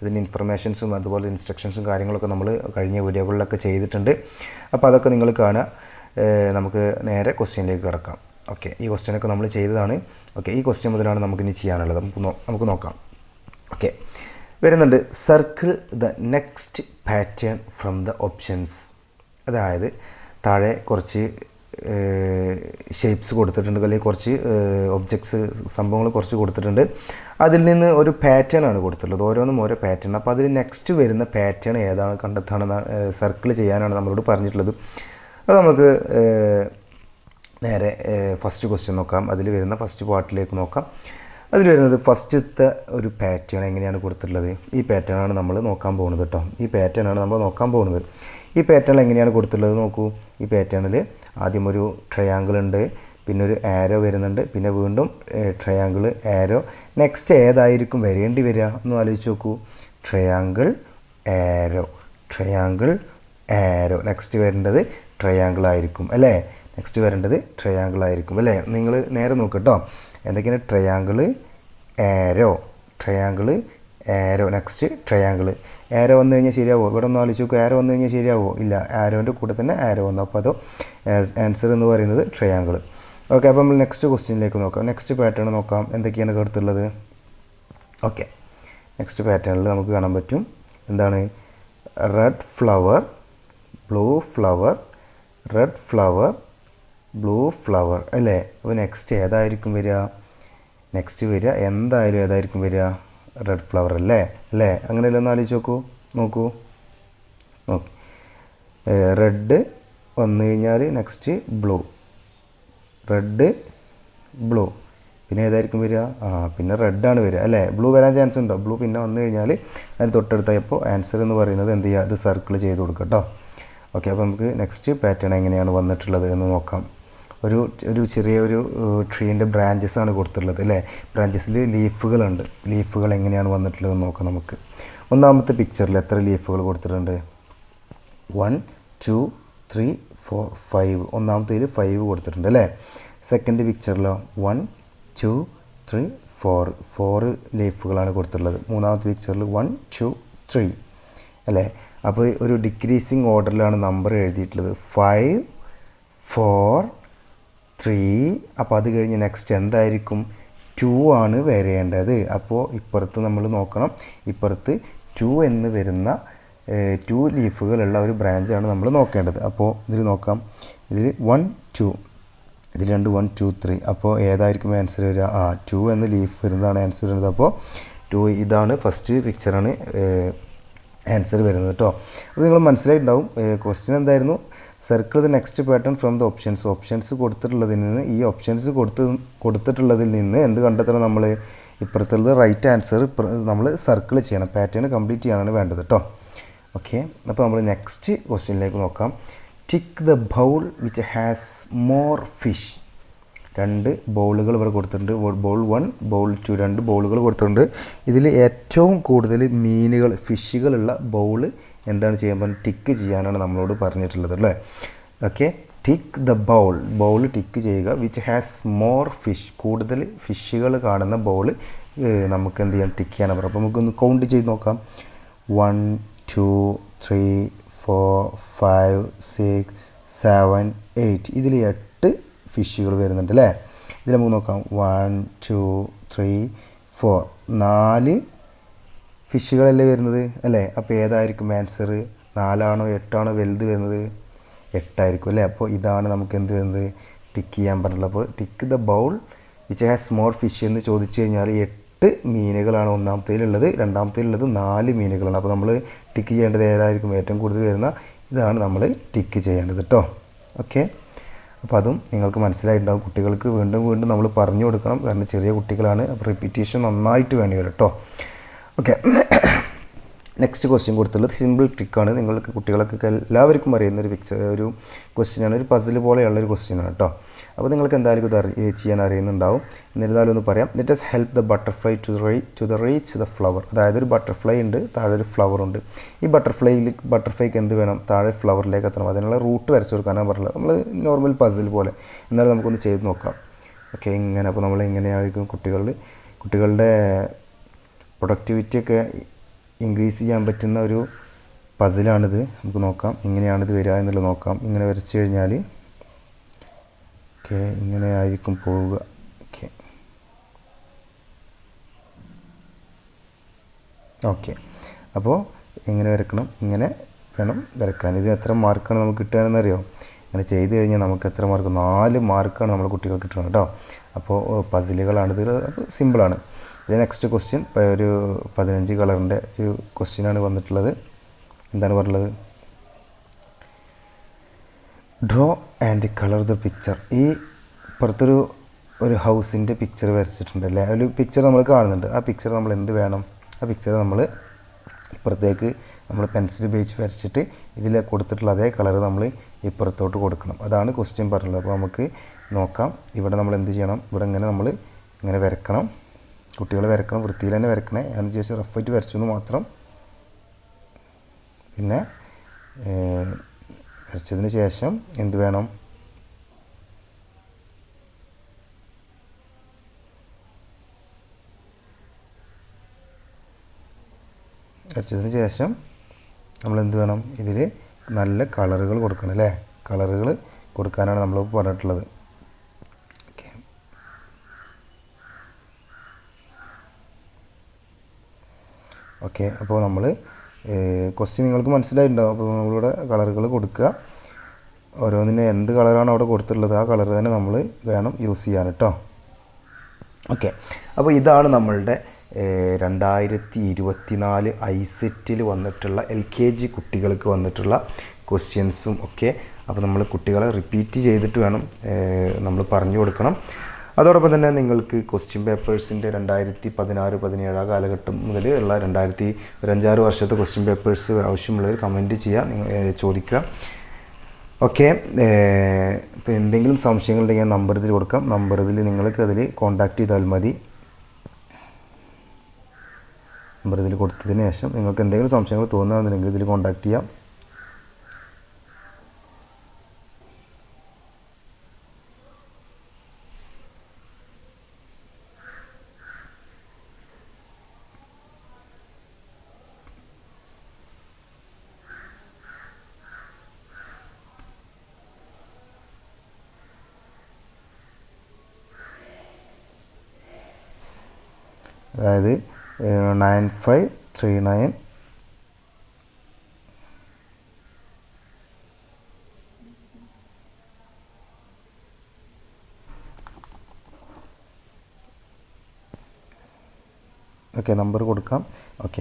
അതിൻ്റെ ഇൻഫർമേഷൻസും അതുപോലെ ഇൻസ്ട്രക്ഷൻസും കാര്യങ്ങളൊക്കെ നമ്മൾ കഴിഞ്ഞ വീഡിയോകളിലൊക്കെ ചെയ്തിട്ടുണ്ട്. അപ്പോൾ അതൊക്കെ നിങ്ങൾ കാണുക. നമുക്ക് നേരെ ക്വസ്റ്റ്യനിലേക്ക് കിടക്കാം. ഓക്കെ, ഈ ക്വസ്റ്റ്യനൊക്കെ നമ്മൾ ചെയ്തതാണ്. ഓക്കെ, ഈ ക്വസ്റ്റ്യൻ മുതലാണ് നമുക്കിനി ചെയ്യാനുള്ളത്. നമുക്ക് നോക്കാം. ഓക്കെ, വരുന്നുണ്ട് circle the next pattern from the options. അതായത് താഴെ കുറച്ച് ഷേപ്സ് കൊടുത്തിട്ടുണ്ട്, അല്ലെങ്കിൽ കുറച്ച് ഒബ്ജക്ട്സ് സംഭവങ്ങൾ കുറച്ച് കൊടുത്തിട്ടുണ്ട്. അതിൽ നിന്ന് ഒരു പാറ്റേൺ ആണ് കൊടുത്തിട്ടുള്ളത്, ഓരോന്നും ഓരോ പാറ്റേൺ. അപ്പോൾ അതിൽ നെക്സ്റ്റ് വരുന്ന പാറ്റേൺ ഏതാണ് കണ്ടെത്താണെന്ന് സർക്കിൾ ചെയ്യാനാണ് നമ്മളോട് പറഞ്ഞിട്ടുള്ളത്. അത് നമുക്ക് നേരെ ഫസ്റ്റ് ക്വസ്റ്റ്യൻ നോക്കാം. അതിൽ വരുന്ന ഫസ്റ്റ് പാർട്ടിലേക്ക് നോക്കാം. അതിൽ വരുന്നത് ഫസ്റ്റത്തെ ഒരു പാറ്റേൺ എങ്ങനെയാണ് കൊടുത്തിട്ടുള്ളത്. ഈ പാറ്റേൺ ആണ് നമ്മൾ നോക്കാൻ പോകുന്നത് കേട്ടോ. ഈ പാറ്റേൺ ആണ് നമ്മൾ നോക്കാൻ പോകുന്നത്. ഈ പാറ്റേണിൽ എങ്ങനെയാണ് കൊടുത്തിട്ടുള്ളത് നോക്കൂ. ഈ പാറ്റേണിൽ ആദ്യം ഒരു ട്രയാങ്കിൾ ഉണ്ട്, പിന്നെ ഒരു ആരോ വരുന്നുണ്ട്, പിന്നെ വീണ്ടും ട്രയാങ്കിൾ, ആരോ. നെക്സ്റ്റ് ഏതായിരിക്കും വരേണ്ടി വരിക എന്ന് ആലോചിച്ച് നോക്കൂ. Triangle, arrow, triangle, arrow. Next വരേണ്ടത് ട്രയാങ്കിൾ ആയിരിക്കും അല്ലേ. നെക്സ്റ്റ് വരേണ്ടത് ട്രയാങ്കിൾ ആയിരിക്കും അല്ലേ. നിങ്ങൾ നേരെ നോക്ക് കേട്ടോ. എന്തൊക്കെയാണ്? Triangle, arrow, triangle, arrow. Next triangle. Arrow വന്നു കഴിഞ്ഞാൽ ശരിയാവോ? ഇവിടെ ഒന്ന് ആലോചിച്ച് നോക്കുക. ആരോ വന്നു കഴിഞ്ഞാൽ ശരിയാവോ? ഇല്ല. ആരോൻ്റെ കൂടെ തന്നെ ആരോ വന്നു. അപ്പോൾ അത് ആൻസർ എന്ന് പറയുന്നത് ട്രയാങ്കിൾ. ഓക്കെ, അപ്പോൾ നമ്മൾ നെക്സ്റ്റ് ക്വസ്റ്റ്യനിലേക്ക് നോക്കാം. നെക്സ്റ്റ് പാറ്റേൺ നോക്കാം. എന്തൊക്കെയാണ് കൊടുത്തുള്ളത്? ഓക്കെ, നെക്സ്റ്റ് പാറ്റേണിൽ നമുക്ക് കാണാൻ പറ്റും എന്താണ്? Red flower, blue flower, red flower, blue flower അല്ലേ. അപ്പോൾ നെക്സ്റ്റ് ഏതായിരിക്കും വരിക? നെക്സ്റ്റ് വരിക എന്തായാലും ഏതായിരിക്കും വരിക? റെഡ് ഫ്ലവർ അല്ലേ. അല്ലേ, അങ്ങനെയല്ല ഒന്ന് ആലോചിച്ച് നോക്കൂ. റെഡ് വന്നു കഴിഞ്ഞാൽ നെക്സ്റ്റ് ബ്ലൂ, റെഡ്, ബ്ലൂ. പിന്നെ ഏതായിരിക്കും വരിക? പിന്നെ റെഡാണ് വരിക അല്ലേ. ബ്ലൂ വരാൻ ചാൻസ് ഉണ്ടോ? ബ്ലൂ പിന്നെ വന്നു കഴിഞ്ഞാൽ അതിന് തൊട്ടടുത്തായപ്പോൾ ആൻസർ എന്ന് പറയുന്നത് എന്ത് ചെയ്യുക? ഇത് സർക്കിൾ ചെയ്ത് കൊടുക്കുക കേട്ടോ. ഓക്കെ, അപ്പോൾ നമുക്ക് നെക്സ്റ്റ് പാറ്റേൺ എങ്ങനെയാണ് വന്നിട്ടുള്ളത് എന്ന് നോക്കാം. ഒരു ചെറിയൊരു ട്രീൻ്റെ ബ്രാഞ്ചസ് ആണ് കൊടുത്തിട്ടുള്ളത് അല്ലേ. ബ്രാഞ്ചസിൽ ലീഫുകളുണ്ട്. ലീഫുകൾ എങ്ങനെയാണ് വന്നിട്ടുള്ളതെന്ന് നോക്കാം നമുക്ക്. ഒന്നാമത്തെ പിക്ചറിൽ എത്ര ലീഫുകൾ കൊടുത്തിട്ടുണ്ട്? 1 2 3 4 5. ഒന്നാമത്തേൽ 5 കൊടുത്തിട്ടുണ്ട് അല്ലേ. സെക്കൻഡ് പിക്ചറിലോ 1 2 3 4 ലീഫുകളാണ് കൊടുത്തിട്ടുള്ളത്. മൂന്നാമത്തെ പിക്ചറിൽ 1 2 3 അല്ലേ. അപ്പോൾ ഒരു ഡിക്രീസിങ് ഓർഡറിലാണ് നമ്പർ എഴുതിയിട്ടുള്ളത്. 5 4 3. അപ്പോൾ അത് കഴിഞ്ഞ് നെക്സ്റ്റ് എന്തായിരിക്കും? 2 ആണ് വരേണ്ടത്. അപ്പോൾ ഇപ്പുറത്ത് നമ്മൾ നോക്കണം. ഇപ്പുറത്ത് 2 എന്ന് വരുന്ന 2 ലീഫുകളുള്ള ഒരു ബ്രാഞ്ചാണ് നമ്മൾ നോക്കേണ്ടത്. അപ്പോൾ ഇതിൽ നോക്കാം. ഇതിൽ 1 2, ഇതിൽ 2 1 2 3. അപ്പോൾ ഏതായിരിക്കും ആൻസർ വരിക? 2 എന്ന് ലീഫ് വരുന്നതാണ് ആൻസർ വരുന്നത്. അപ്പോൾ 2 ഇതാണ് ഫസ്റ്റ് പിക്ചറാണ് ആൻസർ വരുന്നത് കേട്ടോ. അപ്പോൾ നിങ്ങൾ മനസ്സിലായിട്ടുണ്ടാവും. ക്വസ്റ്റ്യൻ എന്തായിരുന്നു? Circle the next pattern from the options. Options കൊടുത്തിട്ടുള്ളതിൽ നിന്ന്, ഈ ഓപ്ഷൻസ് കൊടുത്തിട്ടുള്ളതിൽ നിന്ന് എന്ത് കണ്ടെത്തണം? നമ്മൾ ഇപ്പുറത്തുള്ളത് റൈറ്റ് ആൻസർ നമ്മൾ സർക്കിൾ ചെയ്യണം. പാറ്റേൺ കംപ്ലീറ്റ് ചെയ്യാനാണ് വേണ്ടത് കേട്ടോ. ഓക്കെ, അപ്പോൾ നമ്മൾ നെക്സ്റ്റ് ക്വസ്റ്റ്യനിലേക്ക് നോക്കാം. Tick the bowl which has more fish. 2 ബൗളുകൾ ഇവിടെ കൊടുത്തിട്ടുണ്ട്. ബൗൾ 1, ബൗൾ 2, 2 ബൗളുകൾ കൊടുത്തിട്ടുണ്ട്. ഇതിൽ ഏറ്റവും കൂടുതൽ മീനുകൾ, ഫിഷുകളുള്ള ബൗൾ എന്താണ് ചെയ്യാൻ? ടിക്ക് ചെയ്യാനാണ് നമ്മളോട് പറഞ്ഞിട്ടുള്ളത് അല്ലേ. Okay, tick the bowl tick ചെയ്യുക. വിച്ച് ഹാസ് മോർ ഫിഷ്, കൂടുതൽ ഫിഷുകൾ കാണുന്ന ബൗൾ നമുക്ക് എന്ത് ചെയ്യാൻ? ടിക്ക് ചെയ്യാനാണ് പറയുക. അപ്പോൾ നമുക്കൊന്ന് കൗണ്ട് ചെയ്ത് നോക്കാം. 1 2 3 4 5 6 7 8. ഇതിൽ 8 ഫിഷുകൾ വരുന്നുണ്ട് അല്ലേ. ഇതിൽ നമുക്ക് നോക്കാം. 1 2 3 4, 4 ഫിഷുകളല്ലേ വരുന്നത് അല്ലേ. അപ്പോൾ ഏതായിരിക്കും ആൻസർ? 4 ആണോ 8 ആണോ വലുത് വരുന്നത്? 8 ആയിരിക്കും അല്ലേ. അപ്പോൾ ഇതാണ് നമുക്ക് എന്ത് വരുന്നത്? ടിക്ക് ചെയ്യാൻ പറഞ്ഞിട്ടുള്ളത്. അപ്പോൾ tick the bowl which has more fish എന്ന് ചോദിച്ചു കഴിഞ്ഞാൽ 8 മീനുകളാണ് ഒന്നാമത്തേലുള്ളത്. രണ്ടാമത്തേലുള്ളത് 4 മീനുകളാണ്. അപ്പോൾ നമ്മൾ ടിക്ക് ചെയ്യേണ്ടത് ഏതായിരിക്കും? ഏറ്റവും കൂടുതൽ വരുന്ന ഇതാണ് നമ്മൾ ടിക്ക് ചെയ്യേണ്ടത് കേട്ടോ. ഓക്കെ, അപ്പോൾ അതും നിങ്ങൾക്ക് മനസ്സിലായിട്ടുണ്ടാകും. കുട്ടികൾക്ക് വീണ്ടും വീണ്ടും നമ്മൾ പറഞ്ഞു കൊടുക്കണം, കാരണം ചെറിയ കുട്ടികളാണ്. അപ്പോൾ റിപ്പീറ്റേഷൻ നന്നായിട്ട് വേണ്ടി വരും കേട്ടോ. ഓക്കെ, നെക്സ്റ്റ് ക്വസ്റ്റ്യൻ കൊടുത്തുള്ളത് സിമ്പിൾ ട്രിക്കാണ്. നിങ്ങൾക്ക് കുട്ടികൾക്കൊക്കെ എല്ലാവർക്കും അറിയുന്ന ഒരു ക്വസ്റ്റ്യനാണ്. ഒരു പസിൽ പോലെയുള്ളൊരു ക്വസ്റ്റ്യനാണ് കേട്ടോ. അപ്പോൾ നിങ്ങൾക്ക് എന്തായാലും ഇത് ചെയ്യാൻ അറിയുന്നുണ്ടാവും. എന്നിരുന്നാലും ഒന്ന് പറയാം. Let us help the butterfly to the reach the flower. അതായത് ഒരു ബട്ടർഫ്ലൈ ഉണ്ട്, താഴെ ഒരു ഫ്ലവർ ഉണ്ട്. ഈ ബട്ടർഫ്ലൈക്ക് എന്ത് വേണം? താഴെ ഫ്ലവറിലേക്ക് എത്തണം. അതിനുള്ള റൂട്ട് വരച്ചു കൊടുക്കാനാണ് പറഞ്ഞത്. നമ്മൾ നോർമൽ പസിൽ പോലെ. എന്നാലും നമുക്കൊന്ന് ചെയ്ത് നോക്കാം. ഓക്കെ, ഇങ്ങനെ. അപ്പോൾ നമ്മൾ എങ്ങനെയായിരിക്കും കുട്ടികളുടെ പ്രൊഡക്ടിവിറ്റിയൊക്കെ ഇൻക്രീസ് ചെയ്യാൻ പറ്റുന്ന ഒരു പസിലാണിത്. നമുക്ക് നോക്കാം എങ്ങനെയാണിത് വരിക എന്നുള്ളത് നോക്കാം. ഇങ്ങനെ വരച്ചു കഴിഞ്ഞാൽ ഓക്കെ ഇങ്ങനെ ആയിരിക്കും പോവുക. ഓക്കെ, ഓക്കെ, അപ്പോൾ എങ്ങനെ വരക്കണം? ഇങ്ങനെ വേണം വരക്കാൻ. ഇത് എത്ര മാർക്കാണ് നമുക്ക് കിട്ടുകയെന്ന് അറിയോ? ഇങ്ങനെ ചെയ്ത് കഴിഞ്ഞാൽ നമുക്ക് എത്ര മാർക്ക്? 4 മാർക്കാണ് നമ്മുടെ കുട്ടികൾക്ക് കിട്ടുന്നത് കേട്ടോ. അപ്പോൾ പസിലുകളാണ് ഇത്, അപ്പോൾ സിമ്പിളാണ്. പിന്നെ നെക്സ്റ്റ് ക്വസ്റ്റ്യൻ ഒരു 15 കളറിൻ്റെ ഒരു ക്വസ്റ്റ്യനാണ് വന്നിട്ടുള്ളത്. എന്താണ് പറഞ്ഞത്? Draw and colour the picture. ഈ പുറത്തൊരു ഹൗസിൻ്റെ പിക്ചർ വരച്ചിട്ടുണ്ട് അല്ലേ? ഒരു പിക്ചർ നമ്മൾ കാണുന്നുണ്ട്. ആ പിക്ചർ നമ്മൾ എന്ത് വേണം? ആ പിക്ചർ നമ്മൾ ഇപ്പുറത്തേക്ക് നമ്മൾ പെൻസിൽ ഉപയോഗിച്ച് വരച്ചിട്ട് ഇതിൽ കൊടുത്തിട്ടുള്ള അതേ കളർ നമ്മൾ ഇപ്പുറത്തോട്ട് കൊടുക്കണം. അതാണ് ക്വസ്റ്റ്യൻ പറഞ്ഞുള്ളത്. അപ്പോൾ നമുക്ക് നോക്കാം. ഇവിടെ നമ്മൾ എന്ത് ചെയ്യണം? ഇവിടെ നമ്മൾ ഇങ്ങനെ വരക്കണം. കുട്ടികൾ വരക്കണം, വൃത്തിയിൽ തന്നെ വരക്കണേ. അതിന് ശേഷം റഫായിട്ട് വരച്ചു എന്ന് മാത്രം. പിന്നെ വരച്ചതിന് ശേഷം എന്ത് വേണം? വരച്ചതിന് ശേഷം നമ്മൾ എന്ത് വേണം? ഇതിൽ നല്ല കളറുകൾ കൊടുക്കണം അല്ലേ? കളറുകൾ കൊടുക്കാനാണ് നമ്മൾ പറഞ്ഞിട്ടുള്ളത്. Okay, okay. അപ്പോൾ നമ്മൾ ക്വസ്റ്റ്യൻ നിങ്ങൾക്ക് മനസ്സിലായിട്ടുണ്ടാവും. അപ്പോൾ നമ്മളിവിടെ കളറുകൾ കൊടുക്കുക. ഓരോന്നിന് എന്ത് കളറാണ് അവിടെ കൊടുത്തിട്ടുള്ളത് ആ കളർ തന്നെ നമ്മൾ വേണം യൂസ് ചെയ്യാൻ കേട്ടോ. ഓക്കെ, അപ്പോൾ ഇതാണ് നമ്മളുടെ 2024 ഐസെറ്റിൽ വന്നിട്ടുള്ള LKG കുട്ടികൾക്ക് വന്നിട്ടുള്ള ക്വസ്റ്റ്യൻസും ഒക്കെ. അപ്പോൾ നമ്മൾ കുട്ടികളെ റിപ്പീറ്റ് ചെയ്തിട്ട് വേണം നമ്മൾ പറഞ്ഞു കൊടുക്കണം. അതോടൊപ്പം തന്നെ നിങ്ങൾക്ക് ക്വസ്റ്റ്യൻ പേപ്പേഴ്സിൻ്റെ 2016-17 ആ കാലഘട്ടം മുതൽ ഉള്ള 5-6 വർഷത്തെ ക്വസ്റ്റ്യൻ പേപ്പേഴ്സ് ആവശ്യമുള്ളവർ കമൻറ്റ് ചെയ്യുക, ചോദിക്കുക. ഓക്കെ, ഇപ്പോൾ എന്തെങ്കിലും സംശയങ്ങളുണ്ടെങ്കിൽ നമ്പർ ഇതിൽ കൊടുക്കാം. നമ്പർ ഇതിൽ നിങ്ങൾക്ക് അതിൽ കോൺടാക്റ്റ് ചെയ്താൽ മതി. നമ്പർ ഇതിൽ കൊടുത്തതിന് ശേഷം നിങ്ങൾക്ക് എന്തെങ്കിലും സംശയങ്ങൾ തോന്നുകയാണെന്നുണ്ടെങ്കിൽ ഇതിൽ കോൺടാക്റ്റ് ചെയ്യാം. അതായത് 9539 ഓക്കെ, നമ്പർ കൊടുക്കാം. ഓക്കെ,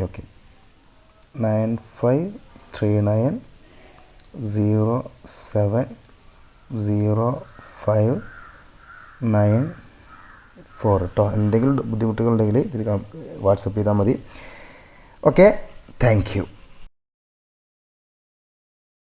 9539070594 കേട്ടോ. എന്തെങ്കിലും ബുദ്ധിമുട്ടുകളുണ്ടെങ്കിൽ ഇതിൽ വാട്സപ്പ് ചെയ്താൽ മതി. Okay, thank U.